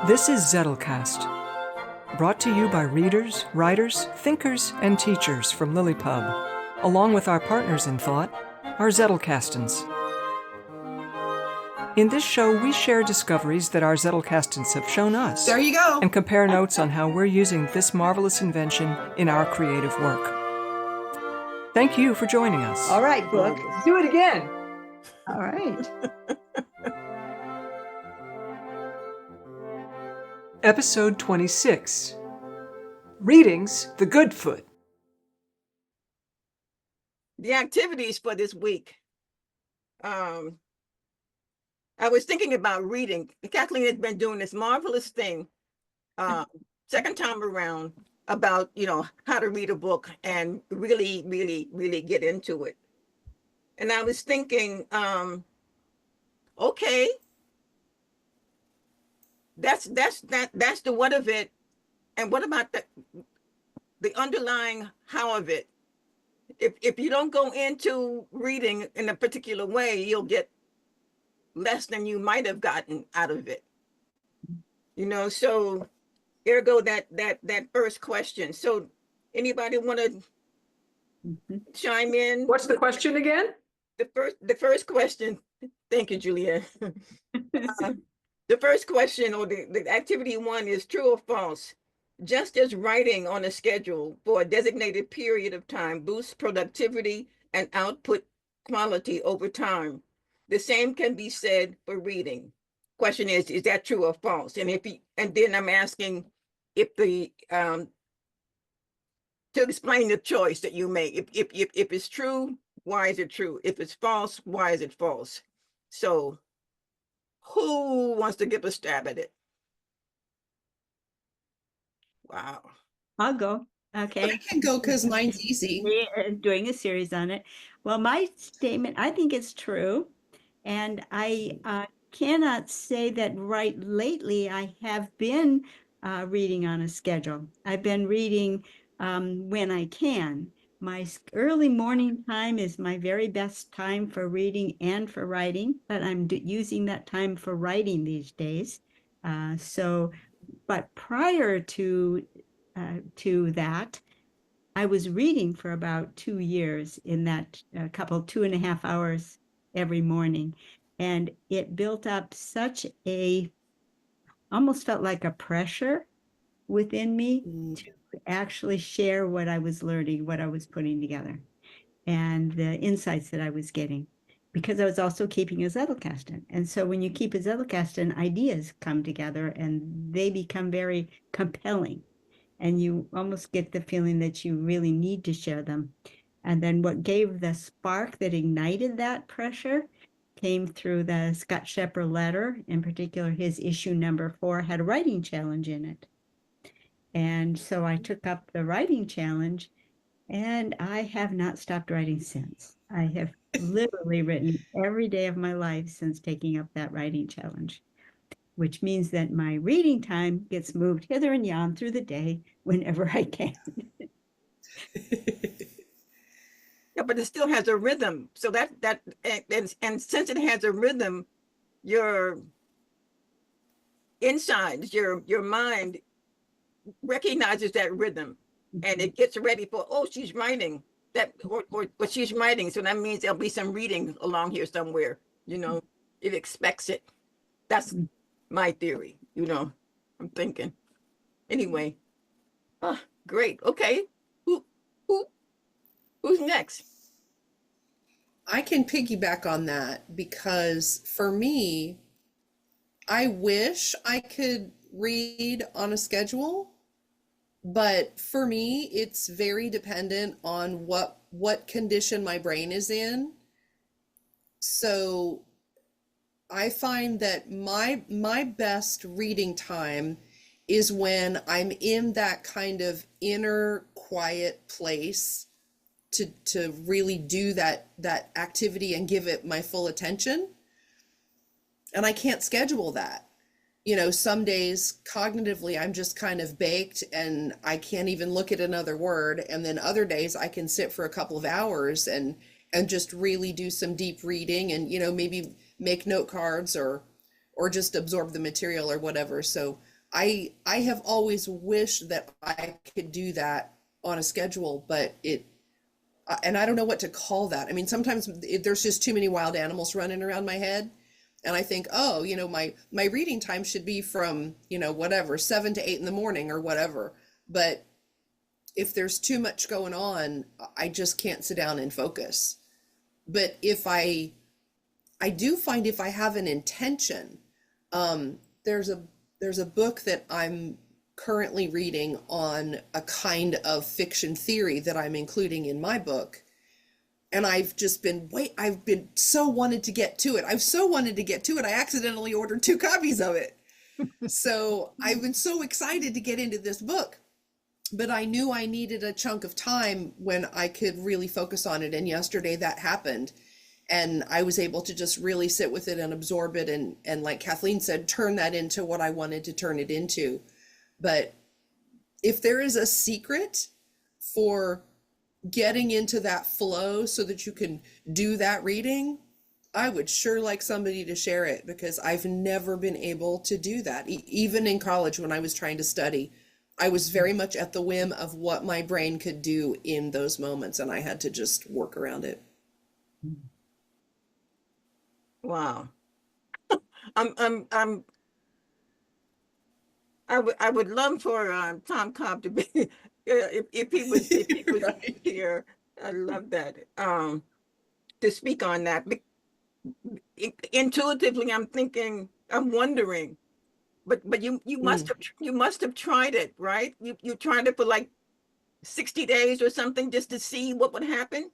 This is Zettelcast, brought to you by readers, writers, thinkers, and teachers from Lillipub, along with our partners in thought, our Zettelcastans. In this show, we share discoveries that our Zettelcastans have shown us. There you go. And compare notes on how we're using this marvelous invention in our creative work. Thank you for joining us. All right, Book. Let's do it again. All right. Episode 26. Readings the Good Foot. The activities for this week. I was thinking about reading. Kathleen has been doing this marvelous thing, second time around, about, how to read a book and really get into it. And I was thinking, okay, that's the what of it. And what about the underlying how of it? If you don't go into reading in a particular way, you'll get less than you might have gotten out of it. So ergo that first question. So anybody want to chime in? What's the question again? The first question. Thank you, Julianne. The first question, or the activity one, is true or false. Just as writing on a schedule for a designated period of time boosts productivity and output quality over time, the same can be said for reading. Question is that true or false? And then I'm asking if to explain the choice that you make. If it's true, why is it true? If it's false, why is it false? So who wants to give a stab at it? Wow. I'll go. Okay. I can go because mine's easy. We're doing a series on it. Well, my statement, I think it's true. And I cannot say that right lately I have been reading on a schedule. I've been reading when I can. My early morning time is my very best time for reading and for writing, but I'm using that time for writing these days. But prior to that, I was reading for about 2 years in that 2.5 hours every morning. And it built up almost felt like a pressure within me to actually share what I was learning, what I was putting together, and the insights that I was getting, because I was also keeping a Zettelcast. And so when you keep a Zettelcast, ideas come together and they become very compelling. And you almost get the feeling that you really need to share them. And then what gave the spark that ignited that pressure came through the Scott Shepherd letter. In particular, his issue number 4 had a writing challenge in it. And so I took up the writing challenge, and I have not stopped writing since. I have literally written every day of my life since taking up that writing challenge, which means that my reading time gets moved hither and yon through the day whenever I can. Yeah, but it still has a rhythm. So and since it has a rhythm, your insides, your mind recognizes that rhythm, and it gets ready for, she's writing that, or what she's writing. So that means there'll be some reading along here somewhere. It expects it. That's my theory. I'm thinking. Anyway, great. Okay, who's next? I can piggyback on that because for me, I wish I could read on a schedule, but for me, it's very dependent on what condition my brain is in. So I find that my best reading time is when I'm in that kind of inner quiet place to really do that activity and give it my full attention. And I can't schedule that. Some days cognitively I'm just kind of baked and I can't even look at another word. And then other days I can sit for a couple of hours and just really do some deep reading and, maybe make note cards or just absorb the material or whatever. So I have always wished that I could do that on a schedule, but and I don't know what to call that. I mean, sometimes there's just too many wild animals running around my head. And I think, oh, my reading time should be from, whatever, 7 to 8 in the morning or whatever. But if there's too much going on, I just can't sit down and focus. But I do find if I have an intention, there's a book that I'm currently reading on a kind of fiction theory that I'm including in my book. And I've been so wanted to get to it. I've so wanted to get to it. I accidentally ordered 2 copies of it. So I've been so excited to get into this book, but I knew I needed a chunk of time when I could really focus on it. And yesterday that happened. And I was able to just really sit with it and absorb it. And like Kathleen said, turn that into what I wanted to turn it into. But if there is a secret for getting into that flow so that you can do that reading, I would sure like somebody to share it, because I've never been able to do that. Even in college when I was trying to study, I was very much at the whim of what my brain could do in those moments, and I had to just work around it. Wow. I would love for Tom Cobb to be if he was Right. here. I love that. To speak on that. Intuitively, I'm wondering, but you must have tried it, right? You tried it for like 60 days or something just to see what would happen.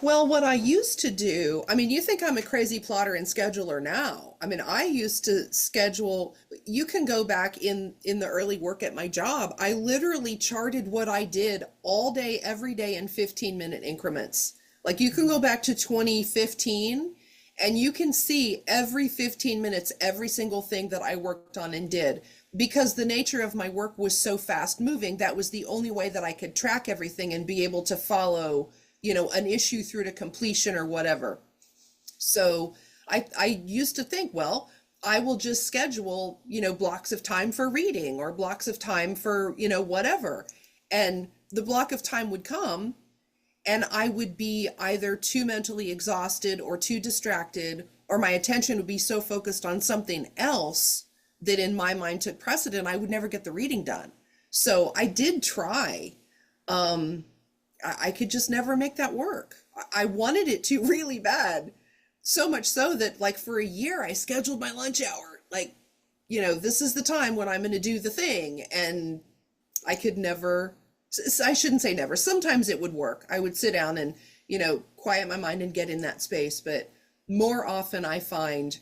Well, what I used to do, I mean, you think I'm a crazy plotter and scheduler now. I mean, I used to schedule, you can go back in the early work at my job. I literally charted what I did all day, every day in 15-minute increments. Like you can go back to 2015 and you can see every 15 minutes, every single thing that I worked on and did. Because the nature of my work was so fast moving, that was the only way that I could track everything and be able to follow an issue through to completion or whatever. So I used to think, well, I will just schedule, blocks of time for reading or blocks of time for, whatever. And the block of time would come and I would be either too mentally exhausted or too distracted, or my attention would be so focused on something else that in my mind took precedent. I would never get the reading done. So I did try. I could just never make that work. I wanted it to really bad. So much so that like for a year, I scheduled my lunch hour. Like, this is the time when I'm going to do the thing. And I could never, I shouldn't say never. Sometimes it would work. I would sit down and, quiet my mind and get in that space. But more often I find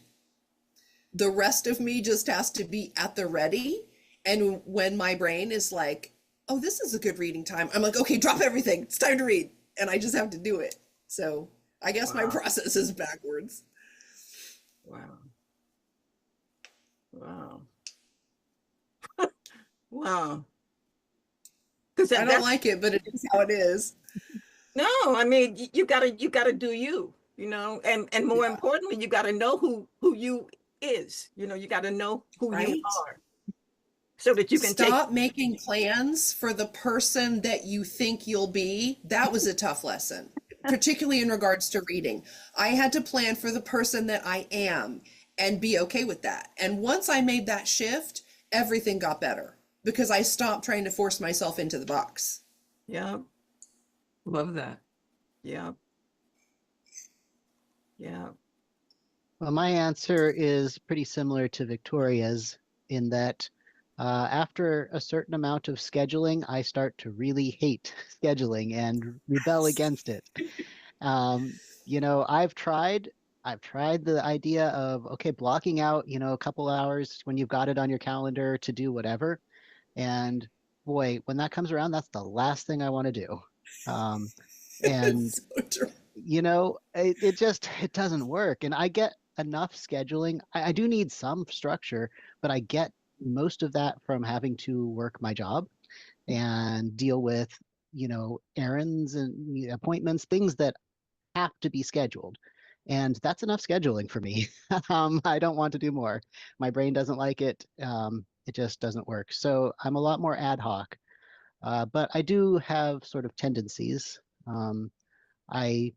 the rest of me just has to be at the ready. And when my brain is like, oh, this is a good reading time, I'm like, okay, drop everything. It's time to read. And I just have to do it. So I guess my process is backwards. Wow. Wow. Wow. Because I don't like it, but it is how it is. No, I mean, you gotta do you, and more importantly, you gotta know who you is, you gotta know who Right. you are. So that you can stop making plans for the person that you think you'll be. That was a tough lesson, particularly in regards to reading. I had to plan for the person that I am and be okay with that. And once I made that shift, everything got better because I stopped trying to force myself into the box. Yeah. Love that. Yeah. Yeah. Well, my answer is pretty similar to Victoria's in that after a certain amount of scheduling, I start to really hate scheduling and rebel against it. I've tried the idea of, okay, blocking out, a couple hours when you've got it on your calendar to do whatever. And boy, when that comes around, that's the last thing I want to do. And So true. it doesn't work. And I get enough scheduling. I do need some structure, but I get most of that from having to work my job and deal with, errands and appointments, things that have to be scheduled. And that's enough scheduling for me. I don't want to do more. My brain doesn't like it. It just doesn't work. So I'm a lot more ad hoc, but I do have sort of tendencies. I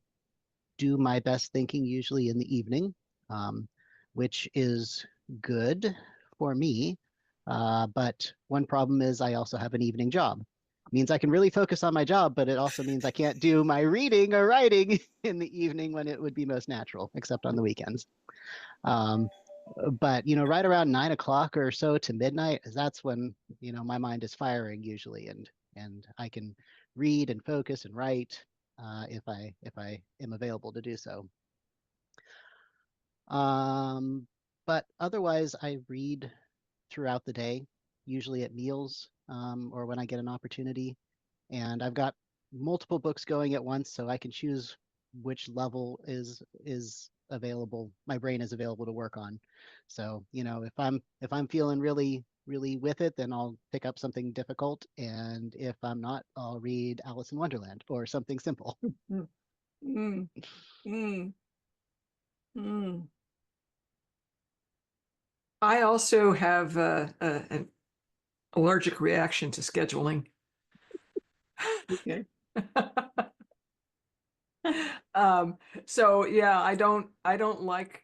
do my best thinking usually in the evening, um, which is good for me. But one problem is I also have an evening job. Means I can really focus on my job, but it also means I can't do my reading or writing in the evening when it would be most natural, except on the weekends. Um, but right around 9 o'clock or so to midnight, that's when my mind is firing usually, and I can read and focus and write if I am available to do so. But otherwise, I read throughout the day, usually at meals, or when I get an opportunity. And I've got multiple books going at once, so I can choose which level is available. My brain is available to work on. So, if I'm feeling really, really with it, then I'll pick up something difficult. And if I'm not, I'll read Alice in Wonderland or something simple. Mm, mm, mm. I also have an allergic reaction to scheduling. Okay. So yeah, I don't like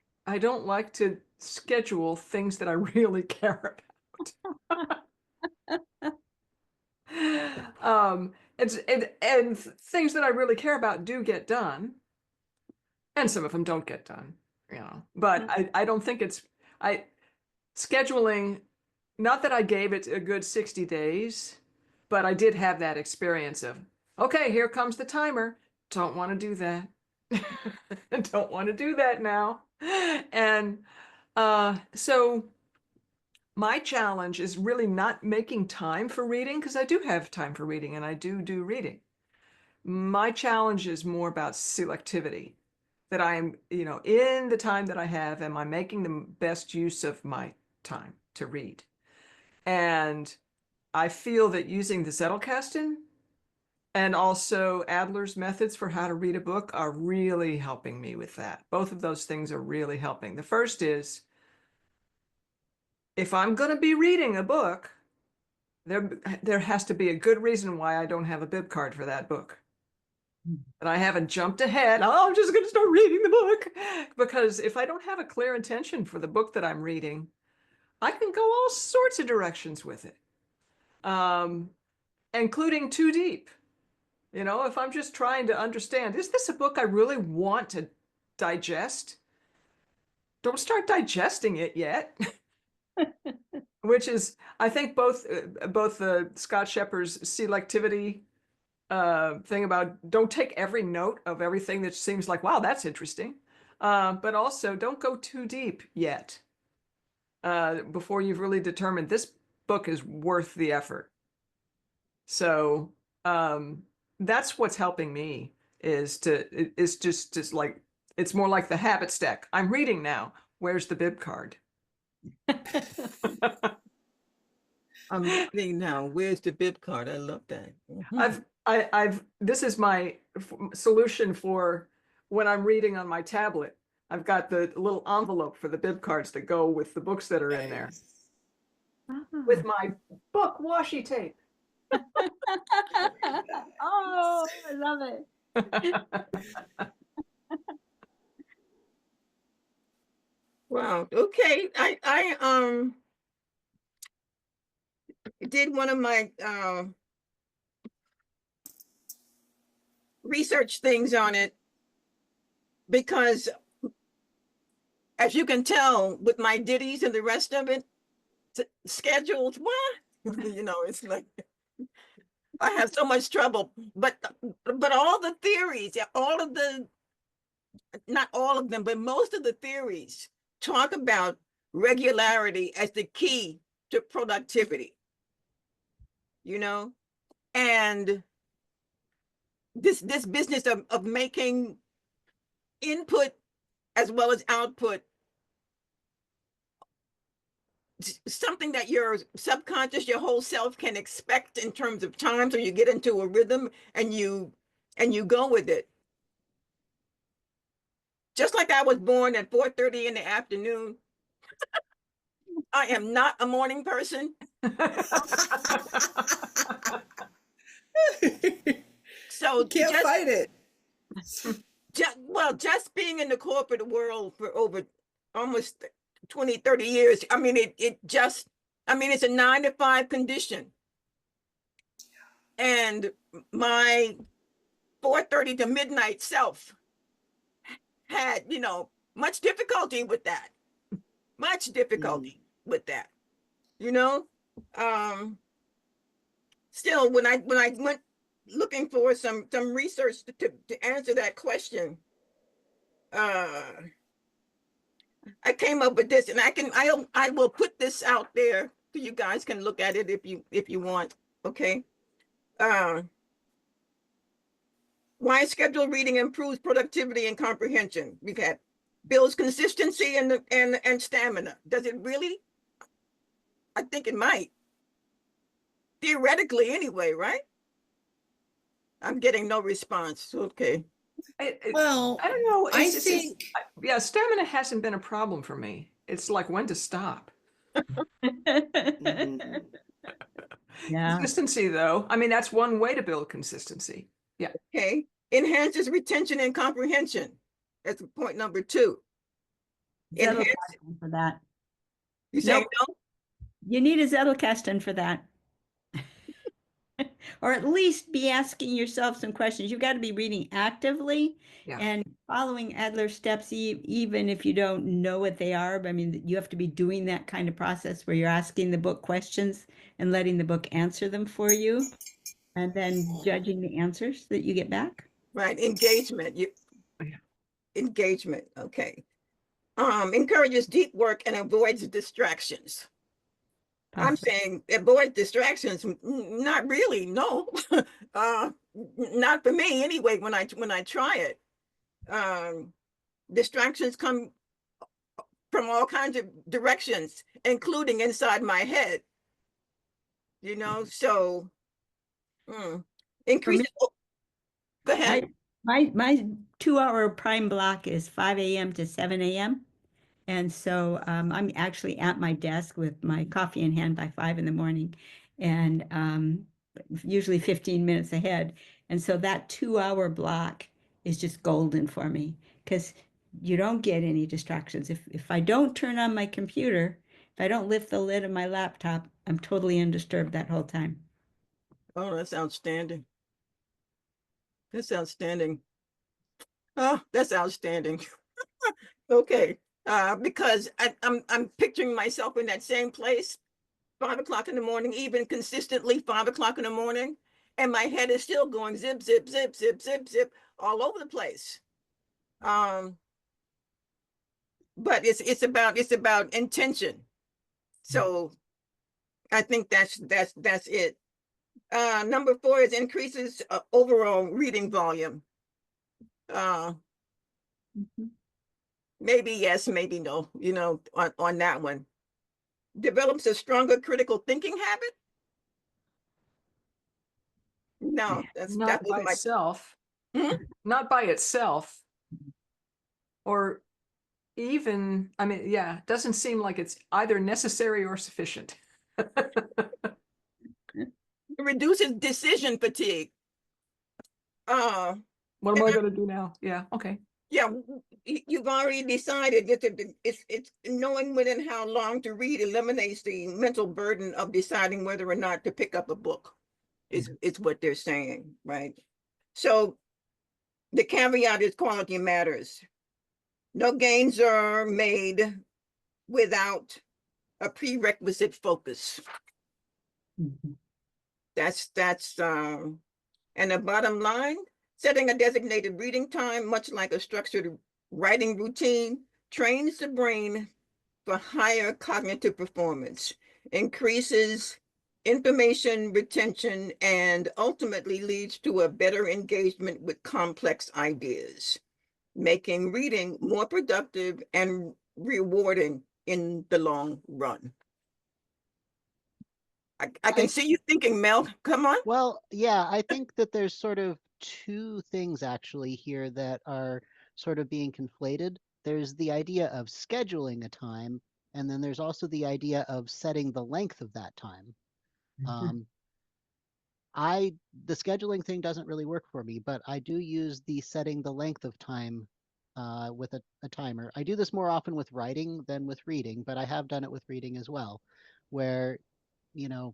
to schedule things that I really care about. And things that I really care about do get done, and some of them don't get done, But I don't think I scheduling, not that I gave it a good 60 days, but I did have that experience of, okay, here comes the timer. Don't want to do that. Don't want to do that now. And so my challenge is really not making time for reading, because I do have time for reading and I do reading. My challenge is more about selectivity, that I am, in the time that I have, am I making the best use of my time to read? And I feel that using the Zettelcast and also Adler's methods for how to read a book are really helping me with that. Both of those things are really helping. The first is, if I'm going to be reading a book, there has to be a good reason why I don't have a bib card for that book. And I haven't jumped ahead. Oh, I'm just going to start reading the book. Because if I don't have a clear intention for the book that I'm reading, I can go all sorts of directions with it, including too deep. If I'm just trying to understand, is this a book I really want to digest? Don't start digesting it yet. Which is, I think, both Scott Shepard's selectivity thing about don't take every note of everything that seems like, wow, that's interesting. But also don't go too deep yet before you've really determined this book is worth the effort. So that's what's helping me, is just like, it's more like the habit stack. I'm reading now. Where's the bib card? I'm reading now. Where's the bib card? I love that. Mhm. This is my solution for when I'm reading on my tablet. I've got the little envelope for the bib cards that go with the books that are in there, with my book washi tape. Oh, I love it. Wow. Okay. I did one of my research things on it, because as you can tell with my ditties and the rest of it, scheduled, what? It's like I have so much trouble. But all the theories, not all of them, but most of the theories talk about regularity as the key to productivity. And this business of making input as well as output something that your subconscious, your whole self can expect in terms of time, so you get into a rhythm and you go with it. Just like I was born at 4:30 in the afternoon. I am not a morning person. So Can't just, fight it. just being in the corporate world for over almost 20, 30 years, I mean, it's a 9 to 5 condition. And my 4:30 to midnight self had, much difficulty with that. Much difficulty with that. Still, when I went looking for some research to answer that question, I came up with this, and I will put this out there so you guys can look at it if you want. Okay. Why scheduled reading improves productivity and comprehension? We've had builds consistency and stamina. Does it really? I think it might. Theoretically, anyway, right? I'm getting no response. Okay. Well, I don't know. I think Yeah, stamina hasn't been a problem for me. It's like when to stop. Yeah. Consistency, though. I mean, that's one way to build consistency. Yeah. Okay. Enhances retention and comprehension. That's point number 2. Enhance. Zettelcast for that. You say Nope. no? You need a Zettelcast for that. Or at least be asking yourself some questions. You've got to be reading actively and following Adler's steps, even if you don't know what they are. But I mean, you have to be doing that kind of process where you're asking the book questions and letting the book answer them for you, and then judging the answers that you get back. Right. Engagement. Engagement. Okay. Encourages deep work and avoids distractions. I'm saying avoid distractions. Not really. No. Not for me anyway. When I try it, distractions come from all kinds of directions, including inside my head. So increase. Go ahead. My 2-hour prime block is 5 a.m. to 7 a.m. And so I'm actually at my desk with my coffee in hand by 5 in the morning, and usually 15 minutes ahead. And so that 2-hour block is just golden for me because you don't get any distractions. If I don't turn on my computer, if I don't lift the lid of my laptop, I'm totally undisturbed that whole time. Oh, that's outstanding. That's outstanding. Oh, that's outstanding. Okay. Because I'm picturing myself in that same place, 5 o'clock in the morning, even consistently 5 o'clock in the morning, and my head is still going zip, zip, zip, zip, zip, zip, all over the place. But it's about intention. So I think that's it. Number 4 is increases overall reading volume. Maybe yes, maybe no, on that one. Develops a stronger critical thinking habit. No, that's not by itself. Not by itself. Or even, I mean, yeah, it doesn't seem like it's either necessary or sufficient. It reduces decision fatigue. What am I going to do now? Yeah, okay. Yeah, you've already decided that it's knowing when and how long to read eliminates the mental burden of deciding whether or not to pick up a book, is what they're saying, right? So the caveat is quality matters. No gains are made without a prerequisite focus. That's and the bottom line, setting a designated reading time, much like a structured writing routine, trains the brain for higher cognitive performance, increases information retention, and ultimately leads to a better engagement with complex ideas, making reading more productive and rewarding in the long run. I can see you thinking, Mel, come on. Well, yeah, I think that there's sort of 2 things actually here that are sort of being conflated. There's the idea of scheduling a time, And then there's also the idea of setting the length of that time. Um, the scheduling thing doesn't really work for me, but I do use the setting the length of time with a timer. I do this more often with writing than with reading, but I have done it with reading as well, where, you know,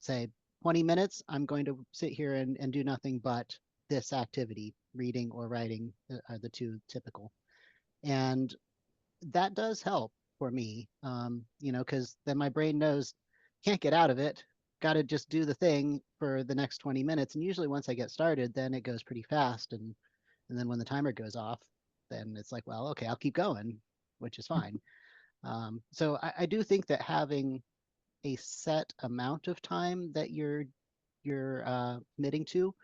say 20 minutes, I'm going to sit here and do nothing but this activity, reading or writing are the two typical. And that does help for me, you know, because then my brain knows can't get out of it. Got to just do the thing for the next 20 minutes. And usually once I get started, then it goes pretty fast. And then when the timer goes off, then it's like, well, okay, I'll keep going, which is fine. So I do think that having a set amount of time that you're committing to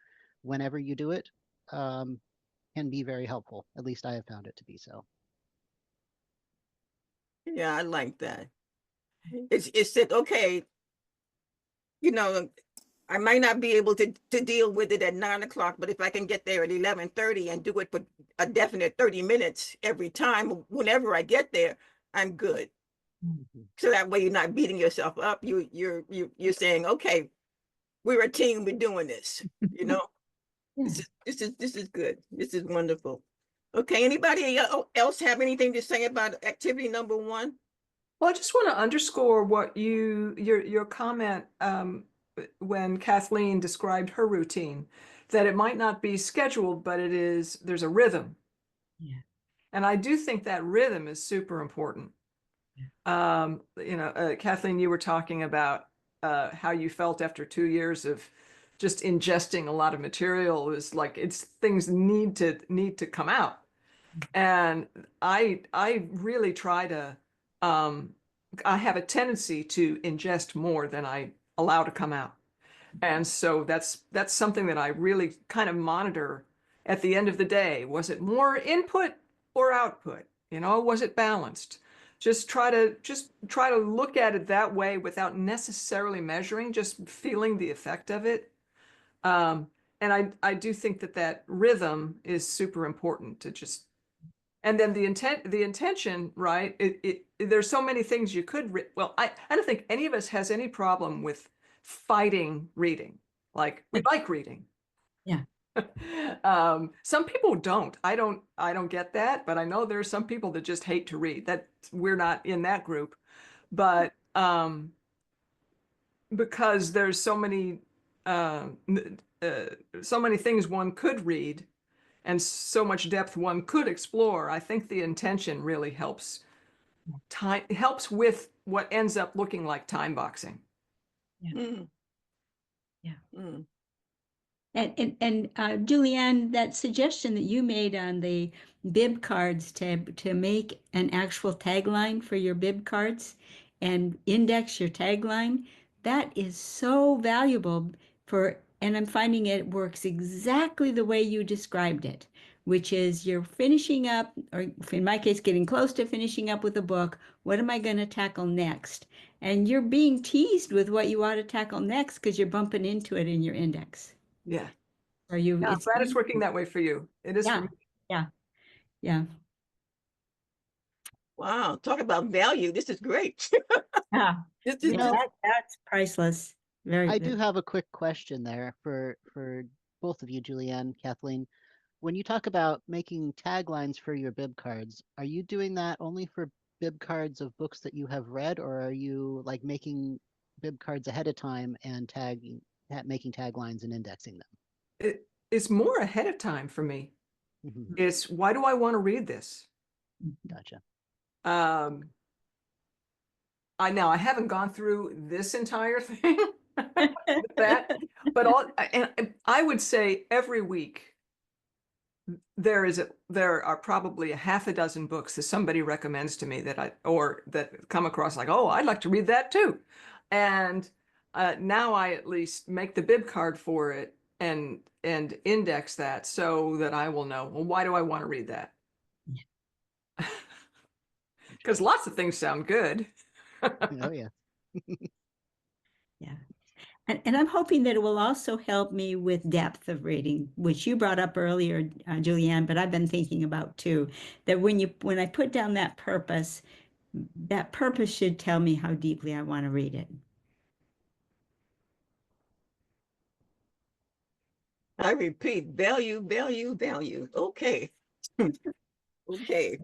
whenever you do it can be very helpful. At least I have found it to be so. Yeah, I like that. It's that, okay, you know, I might not be able to deal with it at 9 o'clock, but if I can get there at 11:30 and do it for a definite 30 minutes every time, whenever I get there, I'm good. So that way you're not beating yourself up. You're saying, okay, we're a team, we're doing this, you know. This is good. This is wonderful. Okay, anybody else have anything to say about activity number 1? Well, I just want to underscore what your comment when Kathleen described her routine, that it might not be scheduled, but there's a rhythm. Yeah. And I do think that rhythm is super important. You know, Kathleen, you were talking about how you felt after 2 years of just ingesting a lot of material. Is like things need to come out. And I really try to I have a tendency to ingest more than I allow to come out. And so that's something that I really kind of monitor at the end of the day. Was it more input or output? You know, was it balanced? Just try to look at it that way without necessarily measuring, just feeling the effect of it. And I do think that rhythm is super important to just. And then the intention, right? There's so many things you could well, I don't think any of us has any problem with fighting reading. Like we like reading. Yeah. Some people don't. I don't get that, but I know there are some people that just hate to read. That we're not in that group. But because there's so many things one could read and so much depth one could explore, I think the intention really helps with what ends up looking like time boxing. Mm. Yeah. Mm. And Julianne, that suggestion that you made on the bib cards to make an actual tagline for your bib cards and index your tagline, that is so valuable and I'm finding it works exactly the way you described it, which is you're finishing up, or in my case, getting close to finishing up with a book. What am I going to tackle next? And you're being teased with what you ought to tackle next because you're bumping into it in your index. Yeah. Are you? Yeah, I'm glad it's working that way for you. It is for me. Yeah. Wow, talk about value. This is great. Yeah. This is That's priceless. I do have a quick question there for both of you, Julianne, Kathleen. When you talk about making taglines for your bib cards, are you doing that only for bib cards of books that you have read, or are you like making bib cards ahead of time and making taglines and indexing them? It's more ahead of time for me. Mhm. It's why do I want to read this? Gotcha. I haven't gone through this entire thing with that, but and I would say every week there are probably a half a dozen books that somebody recommends to me that come across like, oh, I'd like to read that too. And now I at least make the bib card for it and index that so that I will know, well, why do I want to read that? Because lots of things sound good. Oh yeah. Yeah. And I'm hoping that it will also help me with depth of reading, which you brought up earlier, Julianne, but I've been thinking about too, that when I put down that purpose, that purpose should tell me how deeply I want to read it. I repeat, value, value, value. Okay. Okay.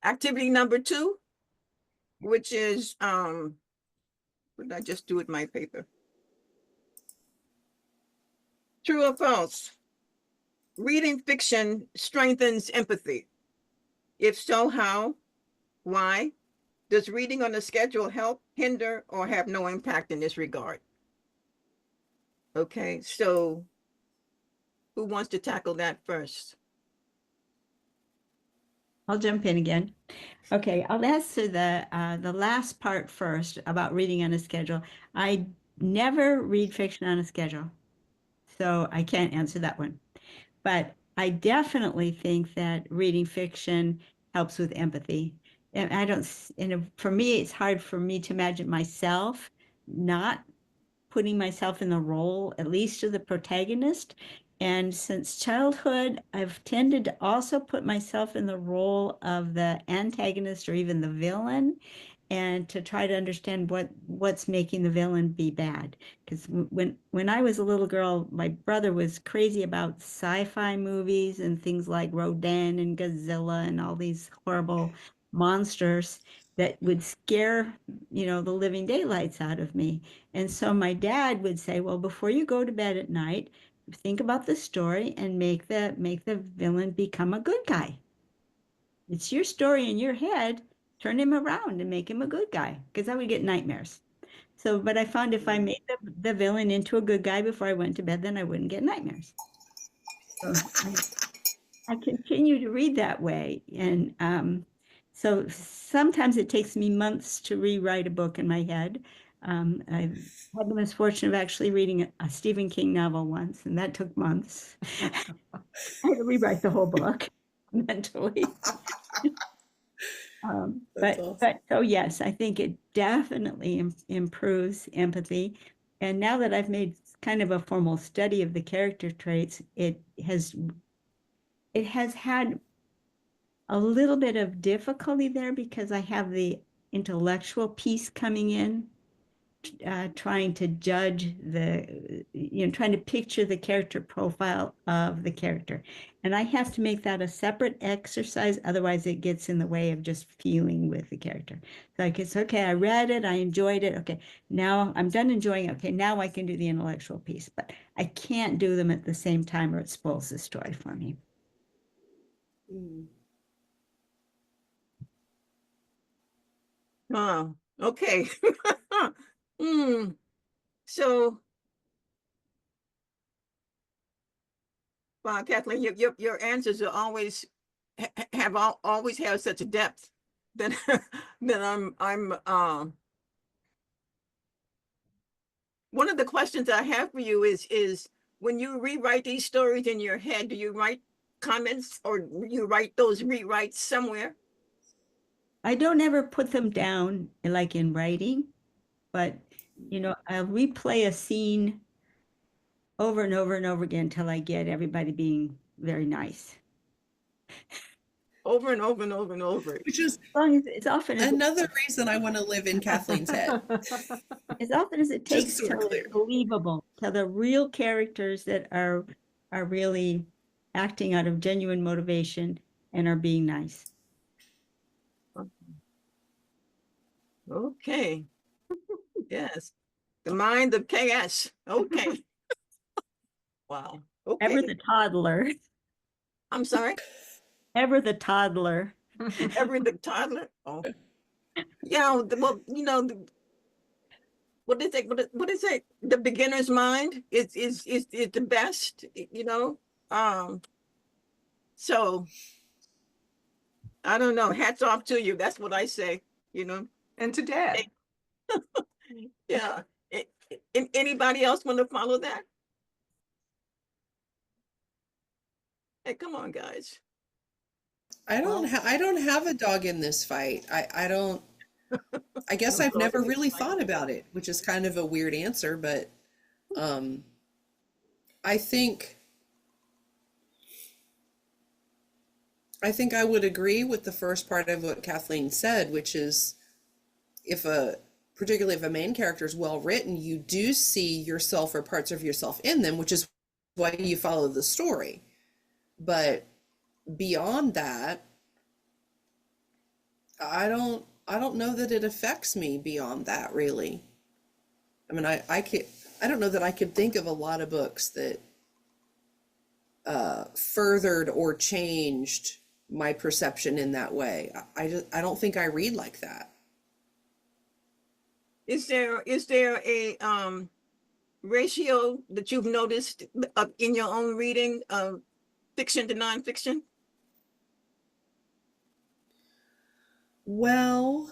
Activity number 2, which is, what did I just do with my paper? True or false? Reading fiction strengthens empathy. If so, how? Why? Does reading on a schedule help, hinder, or have no impact in this regard? Okay, so who wants to tackle that first? I'll jump in again. Okay, I'll answer the last part first about reading on a schedule. I never read fiction on a schedule, so I can't answer that one. But I definitely think that reading fiction helps with empathy. And I don't, and for me, it's hard for me to imagine myself not putting myself in the role, at least of the protagonist. And since childhood, I've tended to also put myself in the role of the antagonist or even the villain, and to try to understand what's making the villain be bad. Because when I was a little girl, my brother was crazy about sci-fi movies and things like Rodan and Godzilla and all these horrible monsters that would scare, the living daylights out of me. And so my dad would say, well, before you go to bed at night, think about the story and make the villain become a good guy. It's your story in your head. Turn him around and make him a good guy, because I would get nightmares. So, but I found if I made the villain into a good guy before I went to bed, then I wouldn't get nightmares. So I continue to read that way. And so sometimes it takes me months to rewrite a book in my head. I've had the misfortune of actually reading a Stephen King novel once, and that took months. I had to rewrite the whole book mentally. That's But awesome. so yes, I think it definitely improves empathy. And now that I've made kind of a formal study of the character traits, it has had a little bit of difficulty there because I have the intellectual piece coming in, trying to judge trying to picture the character profile of the character. And I have to make that a separate exercise. Otherwise, it gets in the way of just feeling with the character. Like, it's okay, I read it, I enjoyed it. Okay, now I'm done enjoying it. Okay, now I can do the intellectual piece. But I can't do them at the same time or it spoils the story for me. Mm. Oh, okay. So, wow, Kathleen, your answers are always always have such a depth that that I'm one of the questions I have for you is when you rewrite these stories in your head, do you write comments or you write those rewrites somewhere? I don't ever put them down like in writing, but I'll replay a scene over and over and over again until I get everybody being very nice. Over and over and over and over. Which is As long as it's often as another reason I want to live in Kathleen's head. it Just takes so we're till clear. it's believable, till the real characters that are really acting out of genuine motivation and are being nice. Okay. Yes. The mind of KS. Okay. Wow. Ever Okay. the toddler. I'm sorry. Ever the toddler. Ever the toddler. Oh. Yeah. Well, what is it? What is it? The beginner's mind is the best. So I don't know. Hats off to you. That's what I say. And to Dad. Yeah. Anybody else want to follow that? Hey, come on, guys. I don't have a dog in this fight. I guess No I've dog never in this really fight. thought about it, which is kind of a weird answer, but I think I think I would agree with the first part of what Kathleen said, which is particularly if a main character is well written, you do see yourself or parts of yourself in them, which is why you follow the story. But beyond that, I don't know that it affects me beyond that, really. I mean, I don't know that I could think of a lot of books that furthered or changed my perception in that way. I don't think I read like that. Is there a ratio that you've noticed in your own reading of fiction to nonfiction? Well,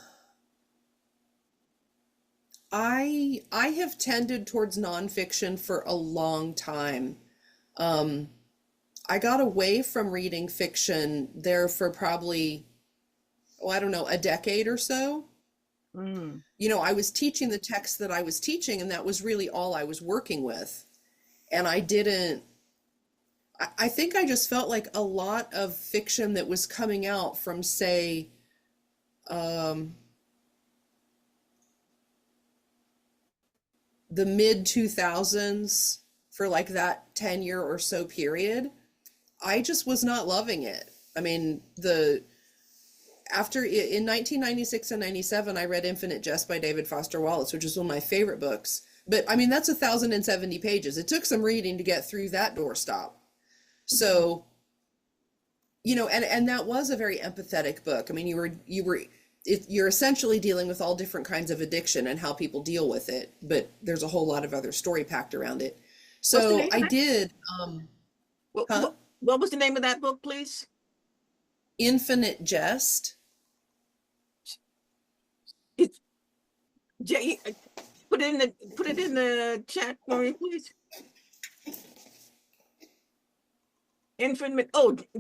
I have tended towards nonfiction for a long time. I got away from reading fiction there for probably, I don't know, a decade or so. You know, I was teaching the text that I was teaching, and that was really all I was working with. And I think I just felt like a lot of fiction that was coming out from, say, the mid 2000s, for like that 10-year or so period, I just was not loving it. I mean, in 1996 and 97, I read Infinite Jest by David Foster Wallace, which is one of my favorite books. But I mean, that's 1,070 pages. It took some reading to get through that doorstop. So, you know, and that was a very empathetic book. I mean, you're essentially dealing with all different kinds of addiction and how people deal with it, but there's a whole lot of other story packed around it. So I did. What was the name of that book, please? Infinite Jest. Put it in the chat for me, please. Infinite,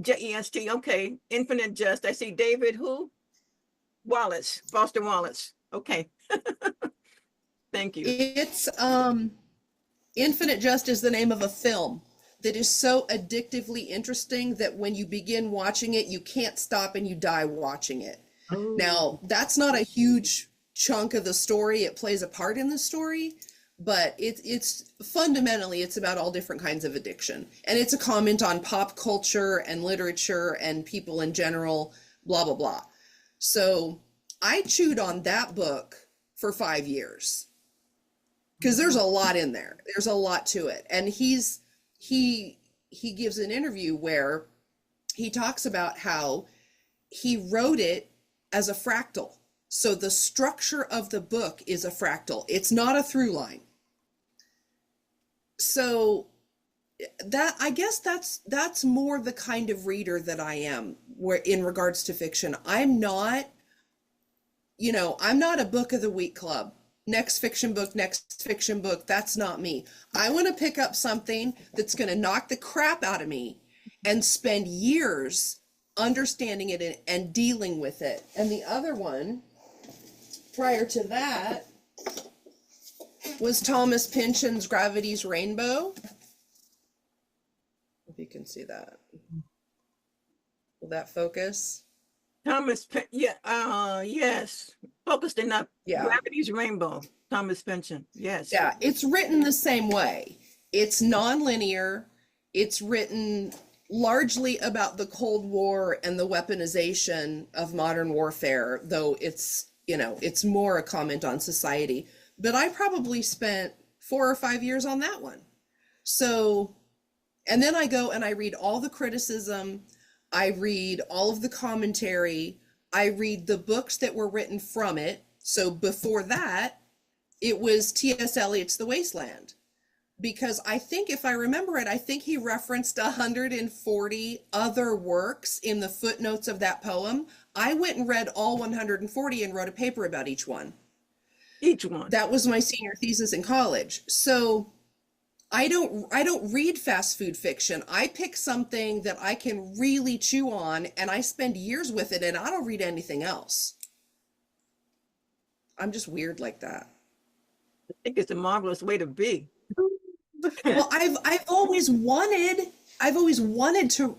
JEST, okay. Infinite Jest. I see David who? Wallace, Foster Wallace. Okay. Thank you. It's Infinite Jest is the name of a film that is so addictively interesting that when you begin watching it, you can't stop and you die watching it. Oh. Now, that's not a huge chunk of the story. It plays a part in the story, but it's fundamentally, it's about all different kinds of addiction. And it's a comment on pop culture and literature and people in general, blah, blah, blah. So I chewed on that book for 5 years because there's a lot in there. There's a lot to it. And he gives an interview where he talks about how he wrote it as a fractal. So the structure of the book is a fractal. It's not a through line. So that, I guess that's more the kind of reader that I am, where in regards to fiction. I'm not a book of the week club. Next fiction book. That's not me. I want to pick up something that's going to knock the crap out of me and spend years understanding it and dealing with it. And the other one prior to that was Thomas Pynchon's Gravity's Rainbow. If you can see that. Will that focus? Thomas, yes. Focused enough. Yeah. Gravity's Rainbow, Thomas Pynchon. Yes. Yeah, it's written the same way. It's non-linear. It's written largely about the Cold War and the weaponization of modern warfare, though it's more a comment on society. But I probably spent 4 or 5 years on that one. So, and then I go and I read all the criticism. I read all of the commentary. I read the books that were written from it. So before that, it was T.S. Eliot's The Wasteland. Because I think, if I remember it, I think he referenced 140 other works in the footnotes of that poem. I went and read all 140 and wrote a paper about each one. Each one. That was my senior thesis in college. So I don't read fast food fiction. I pick something that I can really chew on, and I spend years with it, and I don't read anything else. I'm just weird like that. I think it's a marvelous way to be. Well, I've always wanted I've always wanted to,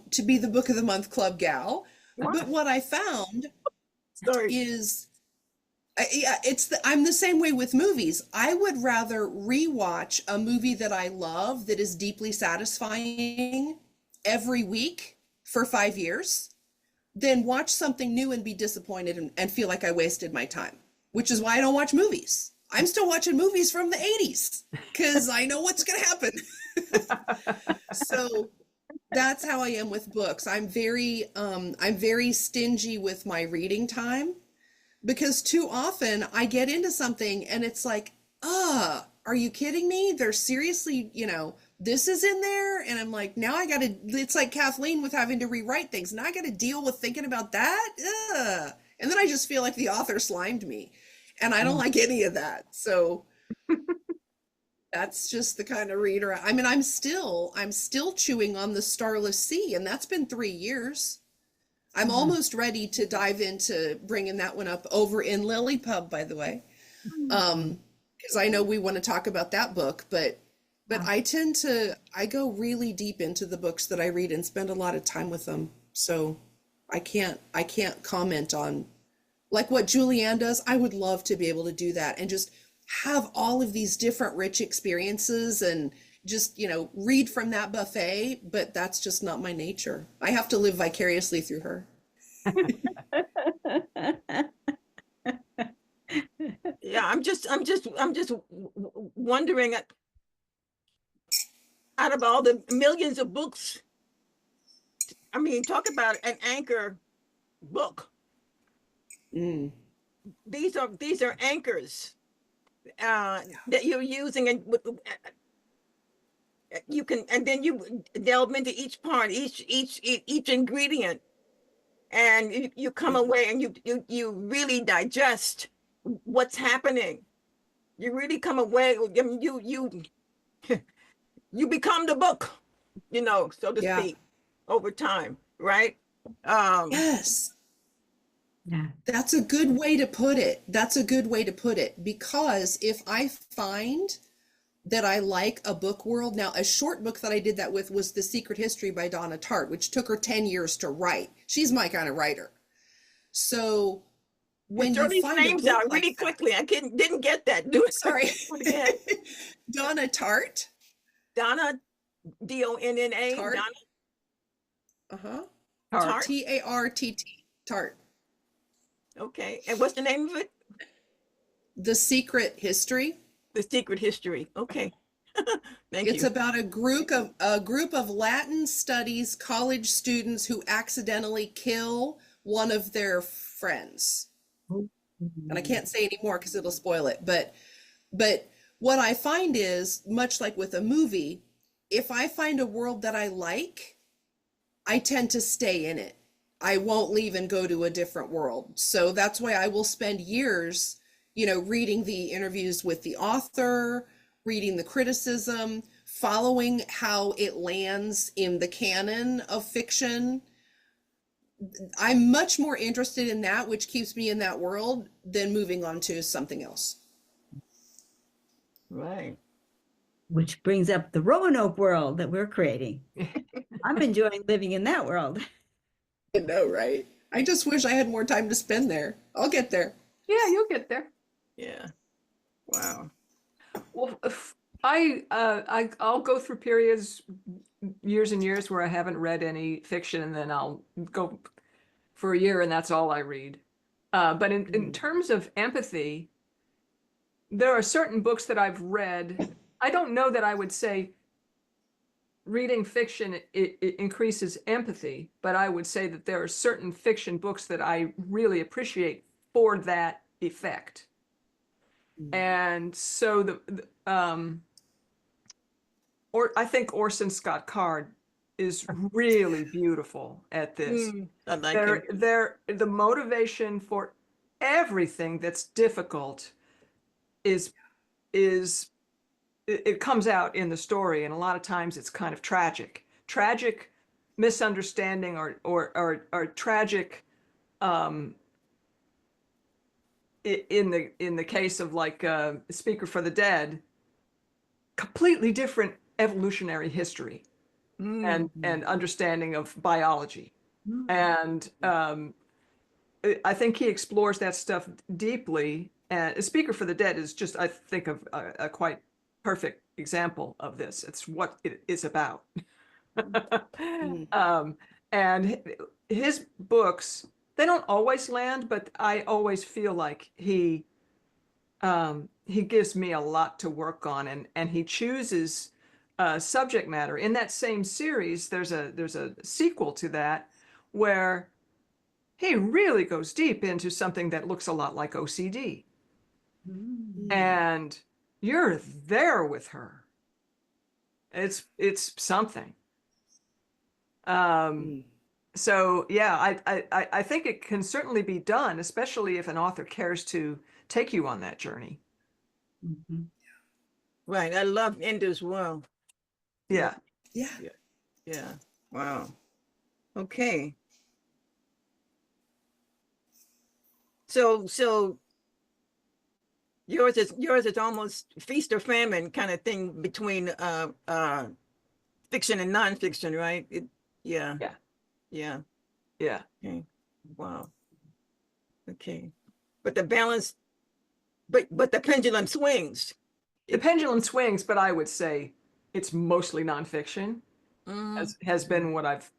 to be the book of the month club gal. Wow. But what I found Sorry. is, yeah, I'm the same way with movies. I would rather rewatch a movie that I love that is deeply satisfying every week for 5 years than watch something new and be disappointed and feel like I wasted my time, which is why I don't watch movies. I'm still watching movies from the 80s because I know what's going to happen. So that's how I am with books. I'm very stingy with my reading time because too often I get into something and it's like, are you kidding me? There's seriously, this is in there. And I'm like, now I got to, it's like Kathleen with having to rewrite things. Now I got to deal with thinking about that. And then I just feel like the author slimed me and I don't like any of that. So that's just the kind of reader. I mean, I'm still chewing on the Starless Sea, and that's been 3 years. I'm almost ready to dive into bringing that one up over in Lily Pub, by the way, because I know we want to talk about that book. But I go really deep into the books that I read and spend a lot of time with them. So I can't comment on like what Julianne does. I would love to be able to do that and just have all of these different rich experiences and just, read from that buffet, but that's just not my nature. I have to live vicariously through her. Yeah, I'm just wondering, out of all the millions of books, I mean, talk about an anchor book. These are anchors that you're using, and you can, and then you delve into each part, each ingredient, and you come away and you really digest what's happening. You really come away. I mean, you become the book, so to speak, over time, right? Yes. Yeah. That's a good way to put it. Because if I find that I like a book world, now a short book that I did that with was The Secret History by Donna Tartt, which took her 10 years to write. She's my kind of writer. So when you find names out really quickly, I didn't get that. Sorry. Donna Tartt. Donna, Donna. Tartt. Donna. Tartt. T-A-R-T-T. Tartt. Okay. And what's the name of it? The Secret History. The Secret History. Okay. Thank you. It's about a group of Latin studies college students who accidentally kill one of their friends. And I can't say any more because it'll spoil it. But what I find is, much like with a movie, if I find a world that I like, I tend to stay in it. I won't leave and go to a different world. So that's why I will spend years, reading the interviews with the author, reading the criticism, following how it lands in the canon of fiction. I'm much more interested in that, which keeps me in that world, than moving on to something else. Right. Which brings up the Roanoke world that we're creating. I'm enjoying living in that world. I know, right? I just wish I had more time to spend there. I'll get there. Yeah, you'll get there. Yeah. Wow. Well, I'll go through periods, years and years, where I haven't read any fiction, and then I'll go for a year and that's all I read. But in terms of empathy, there are certain books that I've read. I don't know that I would say reading fiction it increases empathy, but I would say that there are certain fiction books that I really appreciate for that effect. And so I think Orson Scott Card is really beautiful at this. I like him. The motivation for everything that's difficult it comes out in the story, and a lot of times it's kind of tragic misunderstanding or tragic in the case of like Speaker for the Dead, completely different evolutionary history. and understanding of biology. Mm. And I think he explores that stuff deeply. And Speaker for the Dead is just, I think, of a quite perfect example of this. It's what it is about. Mm. And his books, they don't always land, but I always feel like he gives me a lot to work on, and he chooses subject matter. In that same series, there's a sequel to that where he really goes deep into something that looks a lot like OCD. Mm. And you're there with her. It's something. Mm. So yeah, I think it can certainly be done, especially if an author cares to take you on that journey. Mhm. Right. I love Ender's World. Yeah. Yeah. Yeah. Wow. Okay. So yours is almost feast or famine kind of thing between fiction and nonfiction, right? Yeah. Yeah. Yeah. Yeah. Okay. Wow. Okay. But the balance, but the pendulum swings. The pendulum swings, but I would say it's mostly nonfiction, Mhm. has been what I've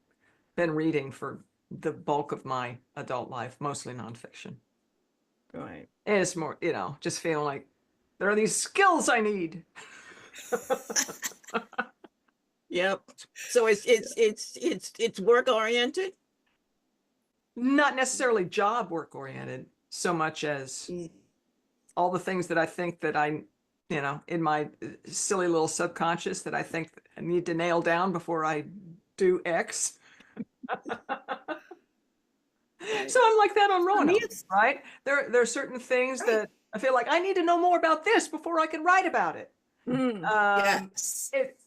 been reading for the bulk of my adult life, mostly nonfiction. Right. And it's more, just feeling like there are these skills I need. Yep. So it's work oriented. Not necessarily job work oriented so much as Mm. all the things that I think that in my silly little subconscious that I think I need to nail down before I do X. So I'm like that on For me, Roanoke, it's right? There are certain things right. that I feel like I need to know more about this before I can write about it. Mm. Yes. It,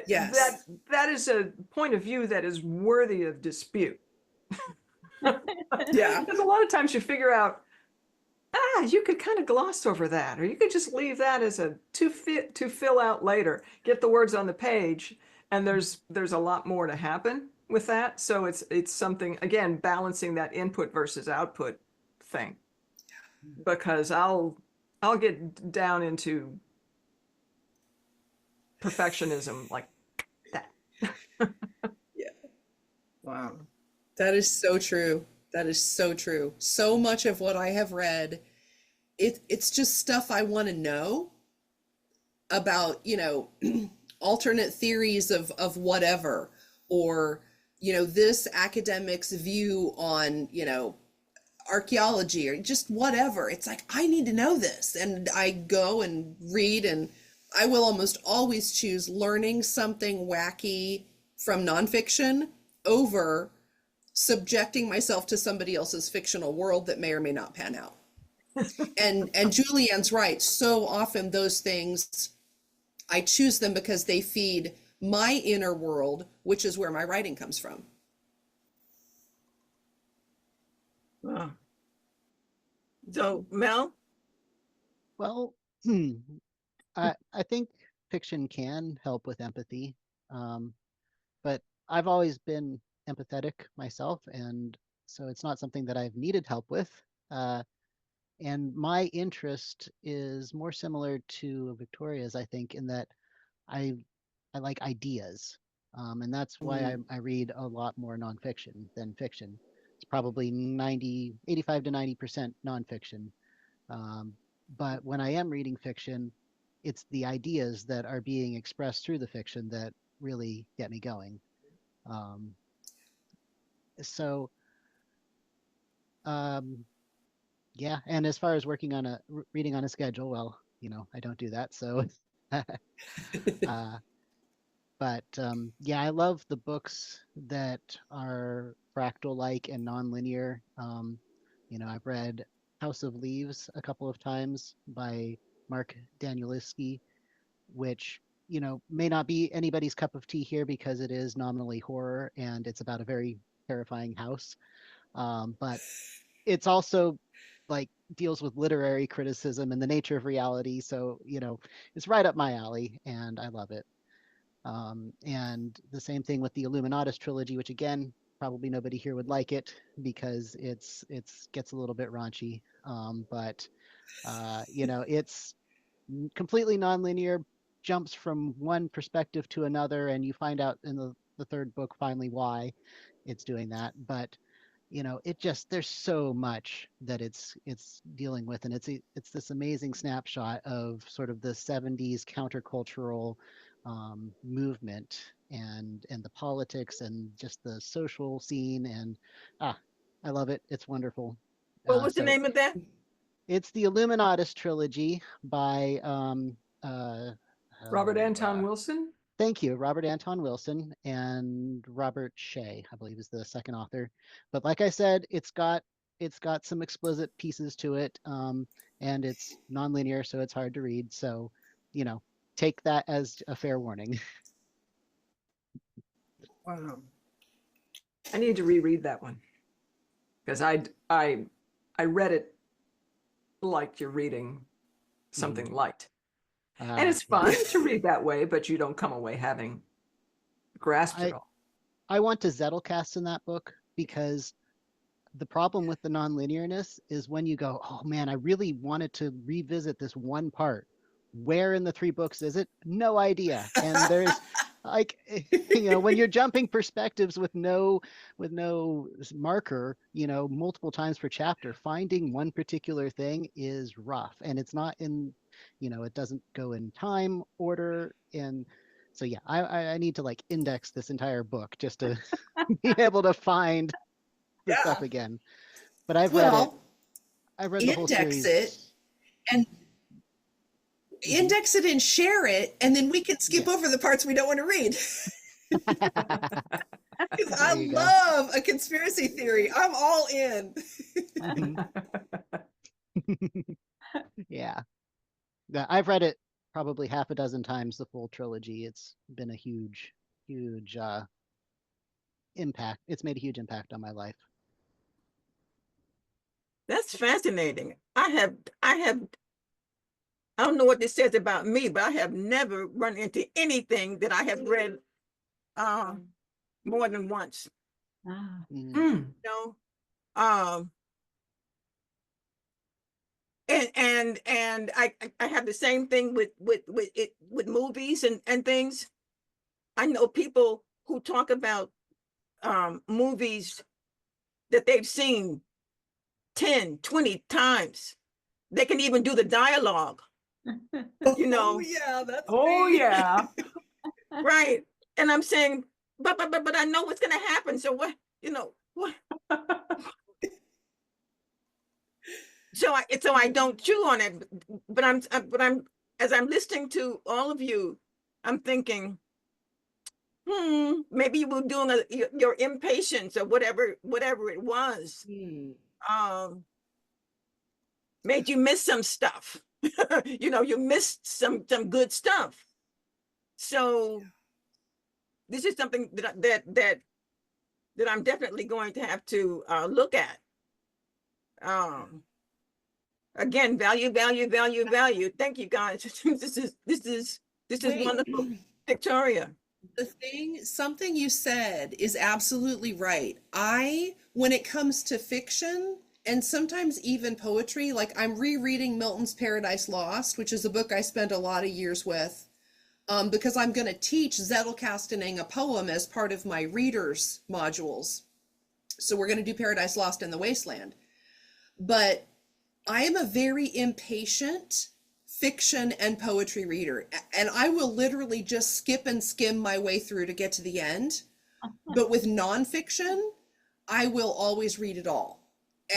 Yes. that is a point of view that is worthy of dispute. Yeah. Because a lot of times you figure out, you could kind of gloss over that, or you could just leave that as a to fill out later. Get the words on the page, and there's a lot more to happen with that. So it's something, again, balancing that input versus output thing. Because I'll get down into perfectionism like that. Yeah. Wow. That is so true. That is so true. So much of what I have read, it's just stuff I want to know about, alternate theories of whatever, or, this academic's view on, archaeology, or just whatever. It's like, I need to know this. And I go and read, and I will almost always choose learning something wacky from nonfiction over subjecting myself to somebody else's fictional world that may or may not pan out. And Julianne's right. So often those things, I choose them because they feed my inner world, which is where my writing comes from. Wow. So Mel. Well, I think fiction can help with empathy, but I've always been empathetic myself, and so it's not something that I've needed help with. Uh, and my interest is more similar to Victoria's, I think, in that I I like ideas, and that's why I read a lot more nonfiction than fiction. It's probably 85 to 90% nonfiction. Um, but when I am reading fiction, it's the ideas that are being expressed through the fiction that really get me going. Um, so um, yeah, and as far as working on reading on a schedule, well, I don't do that. So, uh, but yeah, I love the books that are fractal-like and nonlinear. I've read House of Leaves a couple of times by Mark Danielewski, which may not be anybody's cup of tea here because it is nominally horror and it's about a very terrifying house. But it's also like deals with literary criticism and the nature of reality. So, it's right up my alley and I love it. And the same thing with the Illuminatus trilogy, which again, probably nobody here would like it because it's gets a little bit raunchy. But you know, it's completely nonlinear, jumps from one perspective to another, and you find out in the third book finally why it's doing that. But you know, it just there's so much that it's dealing with, and it's this amazing snapshot of sort of the 70s countercultural movement and the politics and just the social scene, and I love it. It's wonderful. What was the So name of that? it's the Illuminatus trilogy by Robert Anton uh, Wilson. thank you, Robert Anton Wilson and Robert Shea, I believe is the second author. But like I said, it's got some explicit pieces to it, and it's nonlinear, so it's hard to read. So, you know, take that as a fair warning. Wow. I need to reread that one because I read it like you're reading something light, and it's Yeah. fun to read that way, but you don't come away having grasped it all. I want to Zettelcast in that book because the problem with the nonlinearness is when you go, oh man, I really wanted to revisit this one part. Where in the 3 books is it? No idea. And there's like, you know, when you're jumping perspectives with no marker, you know, multiple times per chapter, finding one particular thing is rough. And it's not in, you know, it doesn't go in time order. And so yeah, I need to like index this entire book just to be able to find the stuff again. But I've read it. Well, I've read the whole index series. it and index it and share it, and then we can skip over the parts we don't want to read. Because I There you go. love a conspiracy theory. I'm all in. Yeah. Yeah, I've read it probably half a dozen times, the full trilogy. It's been a huge impact. It's made a huge impact on my life. That's fascinating. I don't know what this says about me, but I have never run into anything that I have read more than once. Mm. You know? And I have the same thing with movies and things. I know people who talk about movies that they've seen 10, 20 times. They can even do the dialogue. You know. Oh yeah, that's Oh me. yeah. Right. And I'm saying, but I know what's gonna happen. So what, you know, what? So I don't chew on it, but I'm as I'm listening to all of you, I'm thinking, maybe you were doing your impatience or whatever it was, made you miss some stuff. You know, you missed some good stuff. So this is something that I'm definitely going to have to look at. Again, value. Thank you guys. This is Wait. wonderful, Victoria. Something you said is absolutely right. When it comes to fiction and sometimes even poetry, like I'm rereading Milton's Paradise Lost, which is a book I spent a lot of years with, because I'm going to teach Zettelcasting a poem as part of my readers modules. So we're going to do Paradise Lost in the Wasteland. But I am a very impatient fiction and poetry reader, and I will literally just skip and skim my way through to get to the end. But with nonfiction, I will always read it all.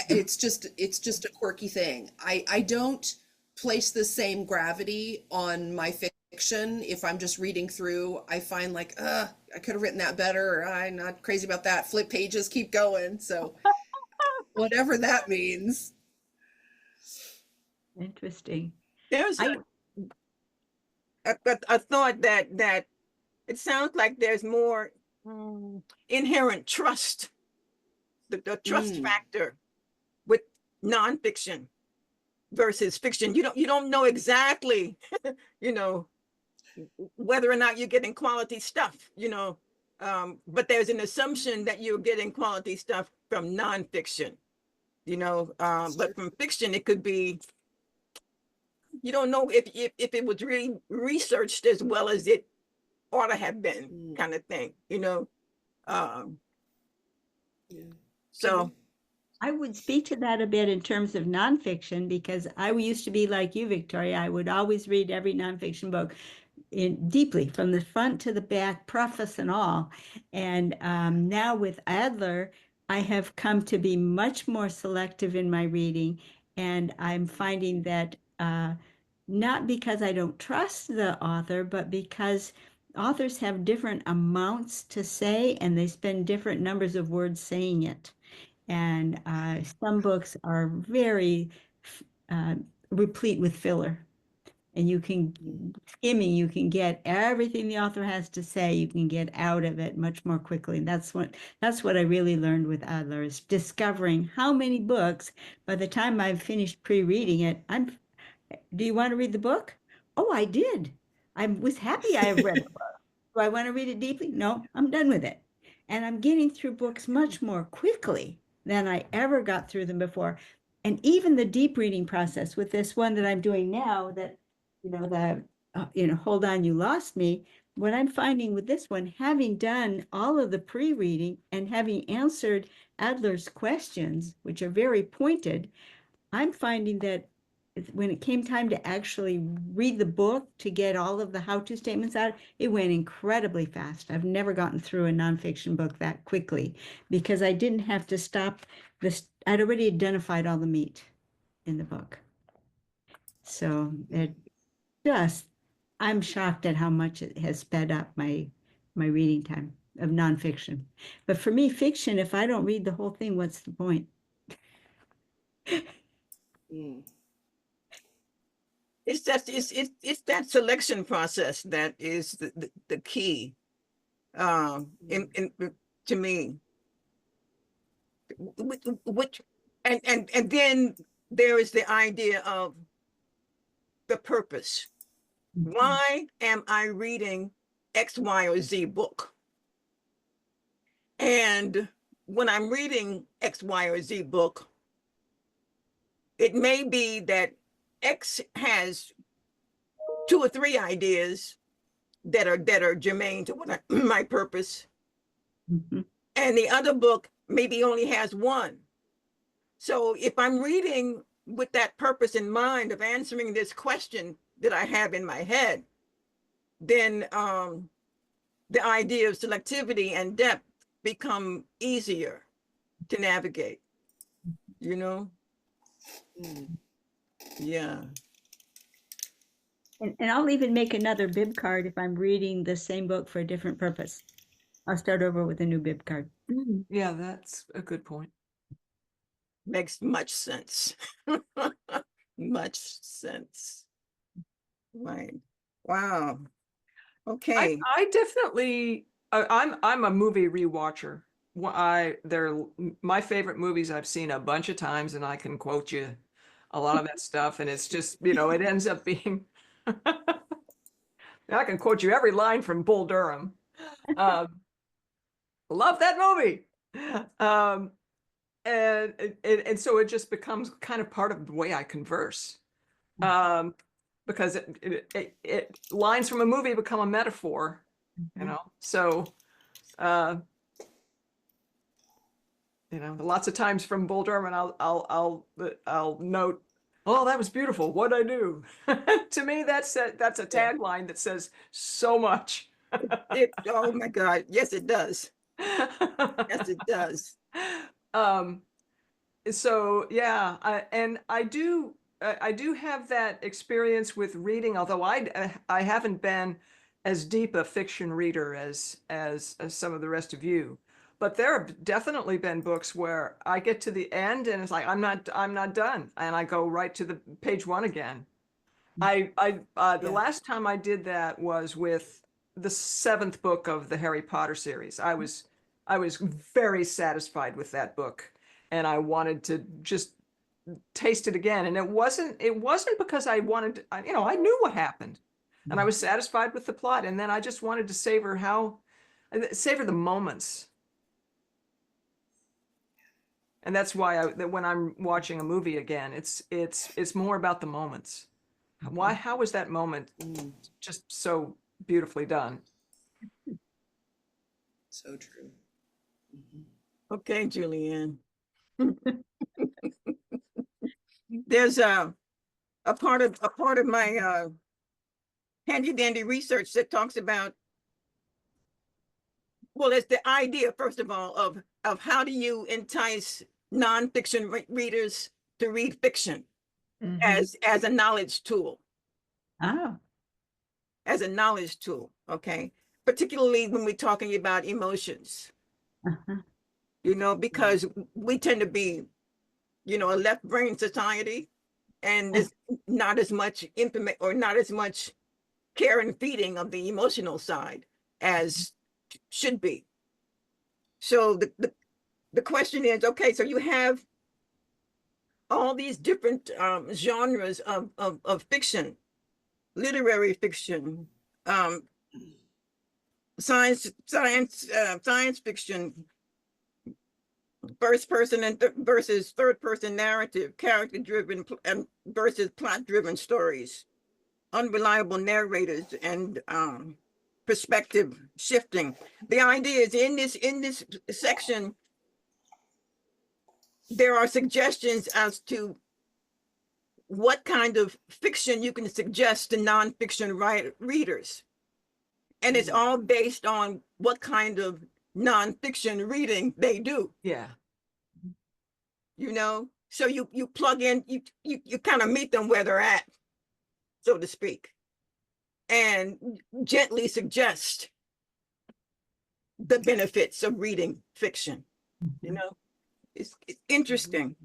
It's just a quirky thing. I don't place the same gravity on my fiction. If I'm just reading through, I find like, I could have written that better, or I'm not crazy about that. Flip pages, keep going. So whatever that means. Interesting. There's a thought that it sounds like there's more inherent trust, the trust factor with nonfiction versus fiction. You don't know exactly, you know, whether or not you're getting quality stuff, but there's an assumption that you're getting quality stuff from nonfiction, but from fiction, it could be, you don't know if it was really researched as well as it ought to have been, kind of thing, Yeah. so I would speak to that a bit in terms of nonfiction, because I used to be like you, Victoria. I would always read every nonfiction book deeply from the front to the back, preface and all. And now with Adler, I have come to be much more selective in my reading. And I'm finding that not because I don't trust the author, but because authors have different amounts to say and they spend different numbers of words saying it. And some books are very replete with filler. And you can, skimming, you can get everything the author has to say, you can get out of it much more quickly. And that's what I really learned with Adler, is discovering how many books, by the time I've finished pre-reading it, do you want to read the book? Oh, I did. I was happy I read the book. Do I want to read it deeply? No, I'm done with it. And I'm getting through books much more quickly than I ever got through them before. And even the deep reading process with this one that I'm doing now, that, Hold On, You Lost Me. What I'm finding with this one, having done all of the pre-reading and having answered Adler's questions, which are very pointed, I'm finding that when it came time to actually read the book to get all of the how-to statements out, it went incredibly fast. I've never gotten through a nonfiction book that quickly because I didn't have to stop this. I'd already identified all the meat in the book. So I'm shocked at how much it has sped up my reading time of nonfiction. But for me, fiction, if I don't read the whole thing, what's the point? it's that selection process that is the key, to me. Which and then there is the idea of the purpose. Why am I reading X, Y, or Z book? And when I'm reading X, Y, or Z book, it may be that X has 2 or 3 ideas that are germane to my purpose. Mm-hmm. And the other book maybe only has 1. So if I'm reading with that purpose in mind of answering this question that I have in my head, then the idea of selectivity and depth become easier to navigate, Yeah. And I'll even make another bib card if I'm reading the same book for a different purpose. I'll start over with a new bib card. Yeah, that's a good point. Makes much sense. Much sense. Right. Wow. Okay. I definitely, I'm a movie rewatcher. They're my favorite movies I've seen a bunch of times, and I can quote you a lot of that stuff, and it's just, it ends up being, I can quote you every line from Bull Durham. Love that movie. And so it just becomes kind of part of the way I converse. Because it lines from a movie become a metaphor, so lots of times from Bull Durham, and I'll note, oh, that was beautiful, what'd I do? To me, that's a tagline that says so much. Oh my God, yes it does. Yes it does. So yeah, I do have that experience with reading, although I haven't been as deep a fiction reader as some of the rest of you. But there have definitely been books where I get to the end and it's like I'm not done, and I go right to the page 1 again. The last time I did that was with the 7th book of the Harry Potter series. I was very satisfied with that book, and I wanted to just taste it again. And it wasn't because I wanted to, I knew what happened, and I was satisfied with the plot. And then I just wanted to savor the moments. And that's why that when I'm watching a movie again, it's more about the moments. How was that moment just so beautifully done? So true. Mhm. Okay, Julianne. There's a part of my handy dandy research that talks about, well, it's the idea, first of all, of how do you entice nonfiction readers to read fiction Mhm. as a knowledge tool, Oh, okay? Particularly when we're talking about emotions, uh-huh. because we tend to be, a left brain society, and there's not as much information or not as much care and feeding of the emotional side as should be. So the question is, okay, so you have all these different genres of fiction, literary fiction, um, science fiction, first person and versus third person narrative, character driven and versus plot driven stories, unreliable narrators, and perspective shifting. The idea is in this section, there are suggestions as to what kind of fiction you can suggest to nonfiction readers. And it's all based on what kind of nonfiction reading they do, Yeah. So you plug in, you kind of meet them where they're at, so to speak, and gently suggest the benefits of reading fiction. It's interesting.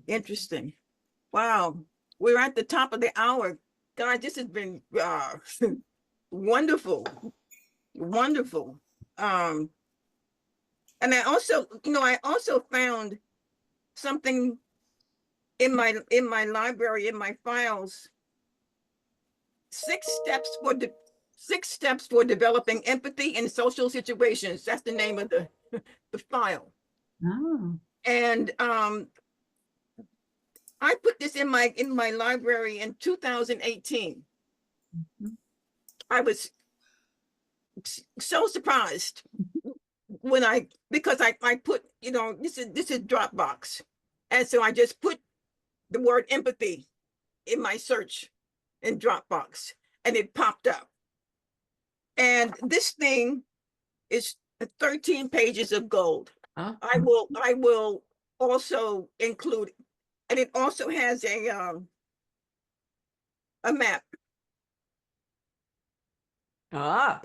Wow, we're at the top of the hour, guys. This has been wonderful. um and I also found something in my library, in my files: six steps for developing empathy in social situations. That's the name of the file. Oh, And I put this in my library in 2018. Mhm. I was so surprised because I put, this is Dropbox. And so I just put the word empathy in my search in Dropbox, and it popped up. And this thing is 13 pages of gold. Huh? I will also include, and it also has a map. Ah,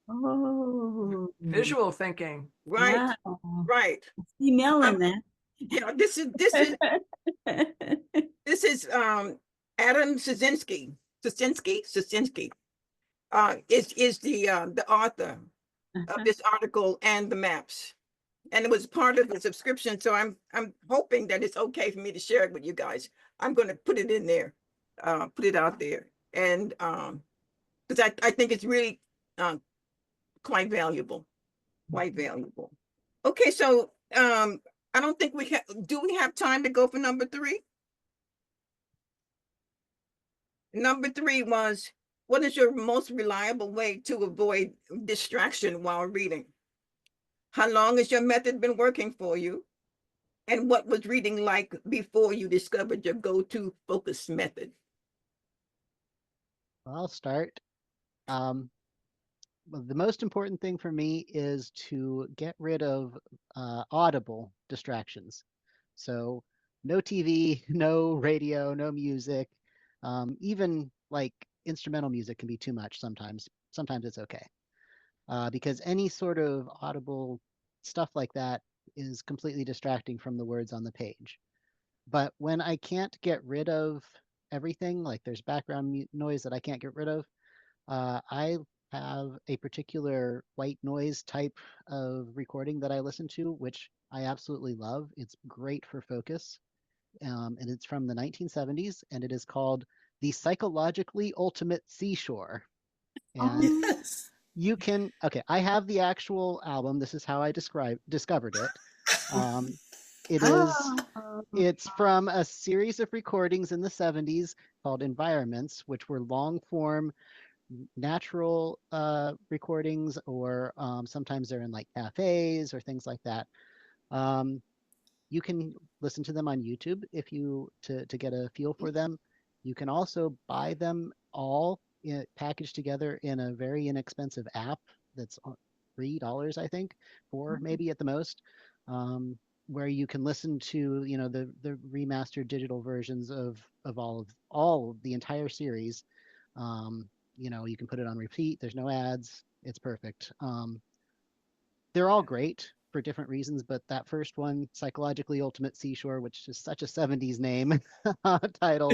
oh, visual thinking. Right, wow. right. Email in that. This is Adam Szynski. Is the author of this article and the maps, and it was part of the subscription. So I'm hoping that it's okay for me to share it with you guys. I'm going to put it in there, put it out there, and because I think it's really quite valuable, Okay, so I don't think do we have time to go for number 3? Number 3 was, what is your most reliable way to avoid distraction while reading? How long has your method been working for you? And what was reading like before you discovered your go-to focus method? I'll start. Well, the most important thing for me is to get rid of audible distractions. So no TV, no radio, no music. Even like instrumental music can be too much sometimes. Sometimes it's okay. Because any sort of audible stuff like that is completely distracting from the words on the page. But when I can't get rid of everything, like there's background noise that I can't get rid of, I have a particular white noise type of recording that I listen to, which I absolutely love. It's great for focus. And it's from the 1970s, and it is called The Psychologically Ultimate Seashore. And Yes. you can, okay, I have the actual album. This is how I discovered it. Um, it is, Oh, it's from a series of recordings in the 70s called Environments, which were long form natural recordings, or sometimes they're in like cafes or things like that. Um, you can listen to them on YouTube if you to get a feel for them. You can also buy them all packaged together in a very inexpensive app that's $3, I think, four maybe at the most, where you can listen to the remastered digital versions of all of the entire series. You can put it on repeat. There's no ads. It's perfect. They're all great for different reasons, but that first one, Psychologically Ultimate Seashore, which is such a 70s name title,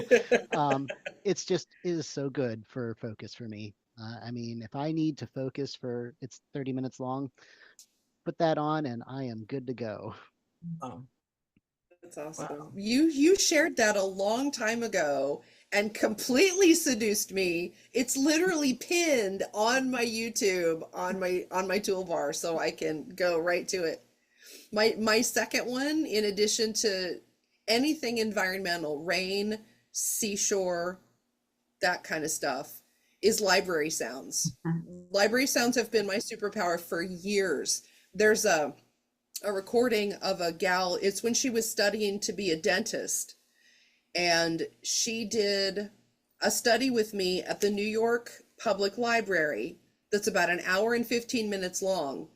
it's just is so good for focus for me. I mean, if I need to focus for, it's 30 minutes long, put that on and I am good to go. Oh, That's awesome. wow. You shared that a long time ago and completely seduced me. It's literally pinned on my YouTube on my toolbar, so I can go right to it. My second one, in addition to anything environmental, rain, seashore, that kind of stuff, is library sounds. Library sounds have been my superpower for years. There's a recording of a gal. It's when she was studying to be a dentist, and she did a study with me at the New York Public Library that's about an hour and 15 minutes long.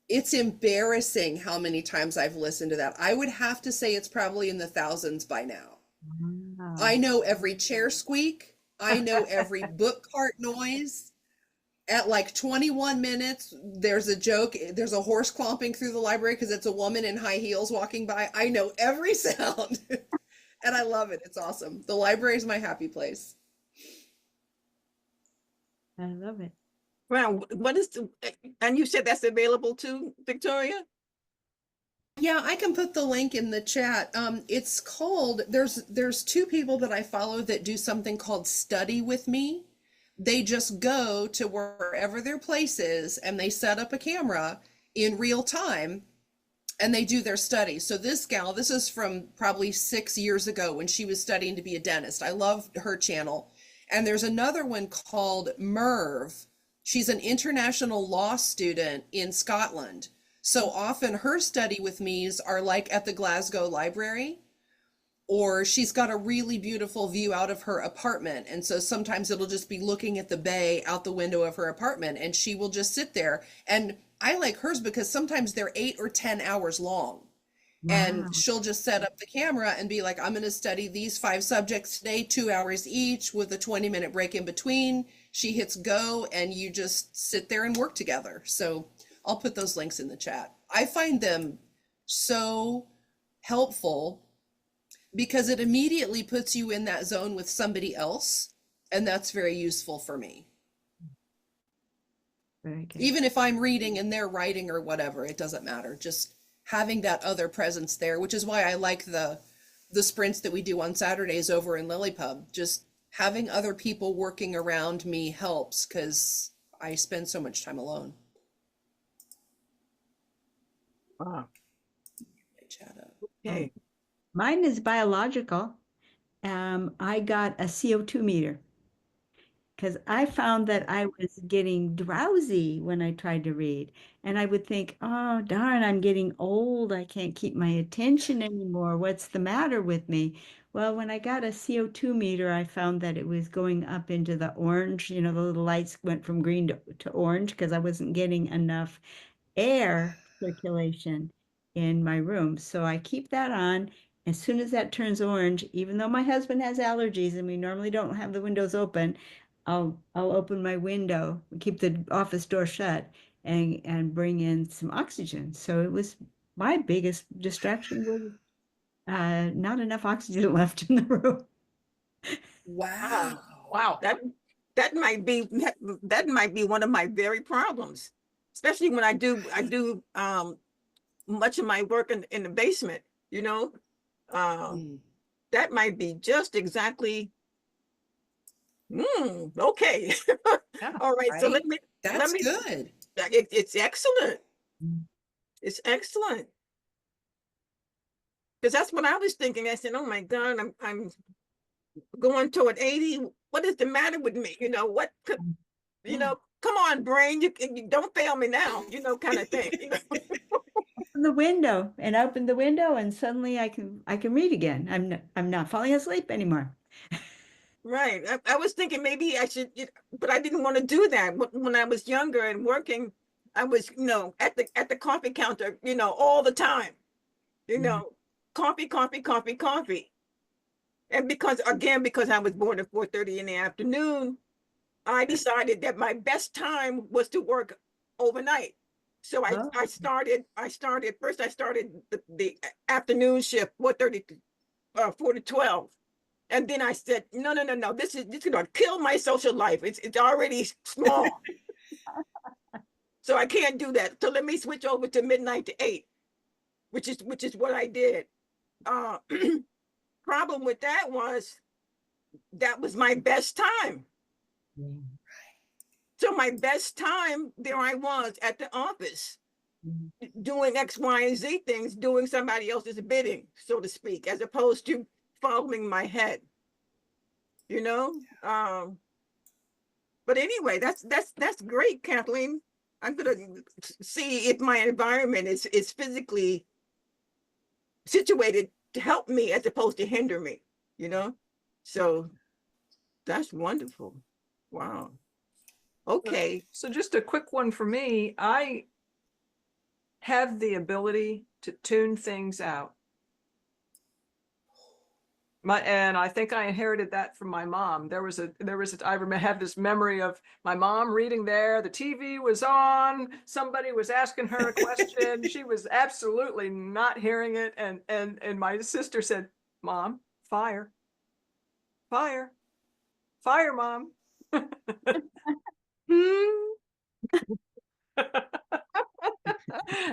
It's embarrassing how many times I've listened to that. I would have to say it's probably in the thousands by now. wow. I know every chair squeak. I know every book cart noise. At like 21 minutes, there's a joke. There's a horse clomping through the library because it's a woman in high heels walking by. I know every sound and I love it. It's awesome. The library is my happy place. I love it. Well, what is and you said that's available too, Victoria? Yeah, I can put the link in the chat. It's called, there's two people that I follow that do something called Study With Me. They just go to wherever their place is and they set up a camera in real time and they do their study. So this gal, this is from probably 6 years ago when she was studying to be a dentist. I love her channel. And there's another one called Merv. She's an international law student in Scotland. So often her study with me's are like at the Glasgow Library, or she's got a really beautiful view out of her apartment. And so sometimes it'll just be looking at the bay out the window of her apartment and she will just sit there. And I like hers because sometimes they're 8 or 10 hours long. Wow. And she'll just set up the camera and be like, I'm going to study these 5 subjects today, 2 hours each with a 20-minute break in between. She hits go and you just sit there and work together. So I'll put those links in the chat. I find them so helpful because it immediately puts you in that zone with somebody else. And that's very useful for me. Very good. Even if I'm reading and they're writing or whatever, it doesn't matter. Just having that other presence there, which is why I like the sprints that we do on Saturdays over in Lily Pub. Just having other people working around me helps because I spend so much time alone. Wow. Chat up. Okay. Mine is biological. I got a CO2 meter because I found that I was getting drowsy when I tried to read. And I would think, oh, darn, I'm getting old. I can't keep my attention anymore. What's the matter with me? Well, when I got a CO2 meter, I found that it was going up into the orange. The little lights went from green to orange because I wasn't getting enough air circulation in my room. So I keep that on. As soon as that turns orange, even though my husband has allergies and we normally don't have the windows open, I'll open my window, keep the office door shut, and bring in some oxygen. So it was my biggest distraction was not enough oxygen left in the room. Wow. Wow. That might be that might be one of my very problems, especially when I do much of my work in the basement, that might be just exactly okay. Yeah, All right, so right? let That's me, good. it's excellent. Mm. It's excellent. Because that's what I was thinking. I said, oh my God, I'm going toward 80. What is the matter with me? You know, what could, you know, come on, brain, you don't fail me now, you know, kind of thing. You know? Open the window and open the window, and suddenly I can read again. I'm not falling asleep anymore. Right. I was thinking maybe I should, but I didn't want to do that. When I was younger and working, I was, you know, at the coffee counter, you know, all the time, you know, coffee, coffee, coffee, coffee. And because I was born at 4:30 in the afternoon, I decided that my best time was to work overnight. So Oh. I started first. I started the afternoon shift, 4:30 to 4 to 12. And then I said, no, no, no, no, this is gonna kill my social life. It's already small. So I can't do that. So let me switch over to midnight to 8, which is what I did. Uh problem with that was my best time. Yeah. So my best time, there I was at the office doing X, Y, and Z things, doing somebody else's bidding, so to speak, as opposed to following my head, you know? But anyway, that's great, Kathleen. I'm gonna see if my environment is physically situated to help me as opposed to hinder me, you know? So that's wonderful. Wow. Okay. So just a quick one for me. I have the ability to tune things out. And I think I inherited that from my mom. I have this memory of my mom reading there, the TV was on, somebody was asking her a question. She was absolutely not hearing it. And my sister said, Mom, fire, fire, fire, Mom.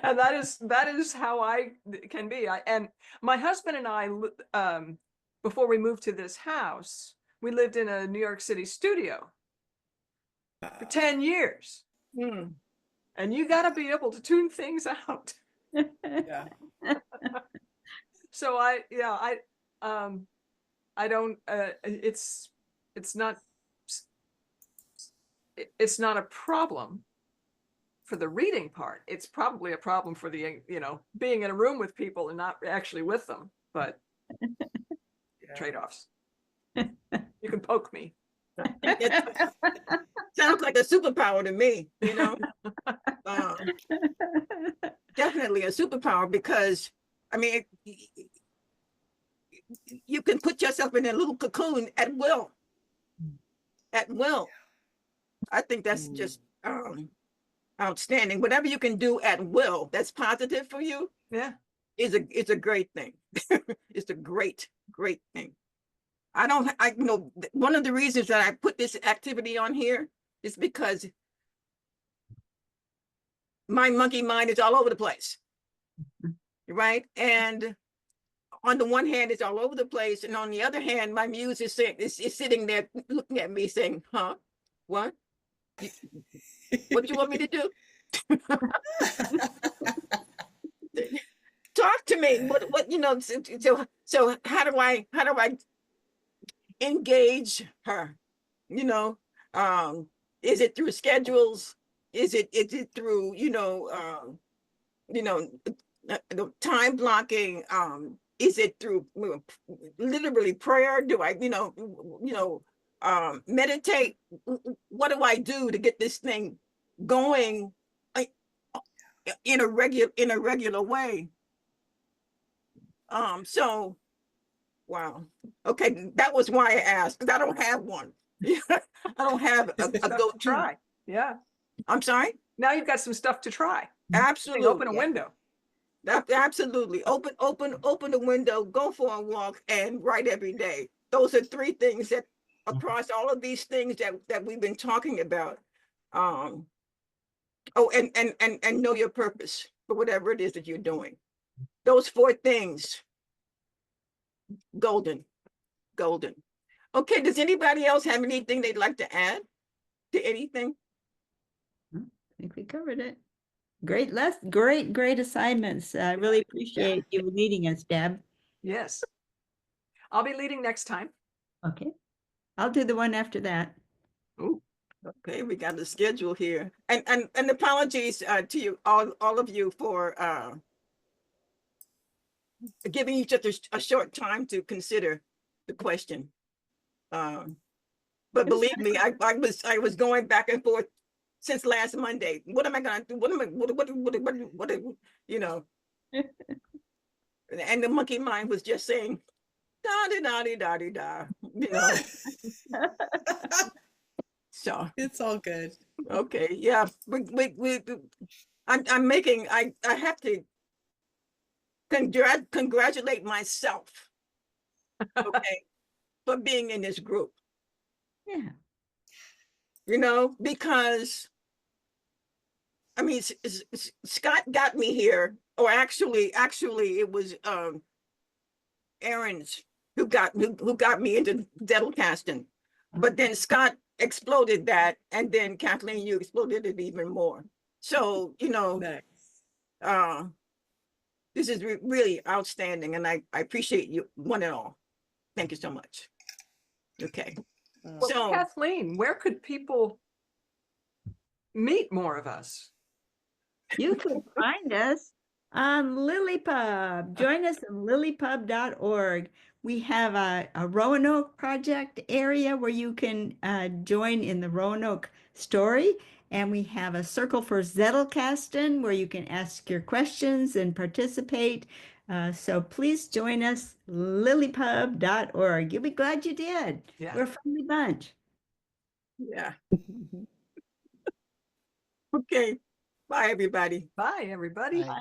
And that is how I can be. And my husband and I, before we moved to this house, we lived in a New York City studio for 10 years. Hmm. And you got to be able to tune things out. Yeah. So I don't, it's not a problem for the reading part. It's probably a problem for the, being in a room with people and not actually with them, but trade-offs. You can poke me. Sounds like a superpower to me, you know? Definitely a superpower, because I mean, you can put yourself in a little cocoon at will. At will. I think that's just outstanding. Whatever you can do at will that's positive for you, Yeah. it's a great thing. It's a great thing. One of the reasons that I put this activity on here is because my monkey mind is all over the place. Right? And on the one hand, it's all over the place, and on the other hand, my muse is sitting there looking at me saying, huh? What? What you want me to do? Talk to me. What so how do I engage her? You know, is it through schedules? Is it through, time blocking? Is it through literally prayer? Do I, meditate? What do I do to get this thing going in a regular way? So wow. Okay, that was why I asked, because I don't have one. I don't have a go-to. Try. Yeah. I'm sorry? Now you've got some stuff to try. Absolutely. Open a window. Absolutely. Open the window, go for a walk, and write every day. Those are 3 things that across all of these things that we've been talking about. And know your purpose for whatever it is that you're doing. Those 4 things. Golden. Okay, does anybody else have anything they'd like to add? to anything? I think we covered it. Great, great assignments. I really appreciate you leading us, Deb. Yes. I'll be leading next time. Okay. I'll do the one after that. Ooh. Okay, we got the schedule here. And apologies to you, all of you for giving each other a short time to consider the question. But believe me, I was going back and forth since last Monday. What am I gonna do? What you know? And the monkey mind was just saying, da da da da da da, you know. So It's all good. okay, yeah, I'm making. I have to congratulate myself, okay, for being in this group. Yeah. You know, because I mean, Scott got me here, or actually, it was Aaron's who got me into Zettelcasting. But then Scott exploded that, and then Kathleen, you exploded it even more. So, you know, Nice. this is really outstanding, and I appreciate you one and all. Thank you so much. Okay. Well, So Kathleen, where could people meet more of us? You can find us on LilyPub. Join us on lilypub.org. We have a Roanoke project area where you can join in the Roanoke story. And we have a circle for Zettelcasting where you can ask your questions and participate. So please join us, lilypub.org. You'll be glad you did. Yeah. We're a friendly bunch. yeah. Okay. Bye, everybody. Bye, everybody. I-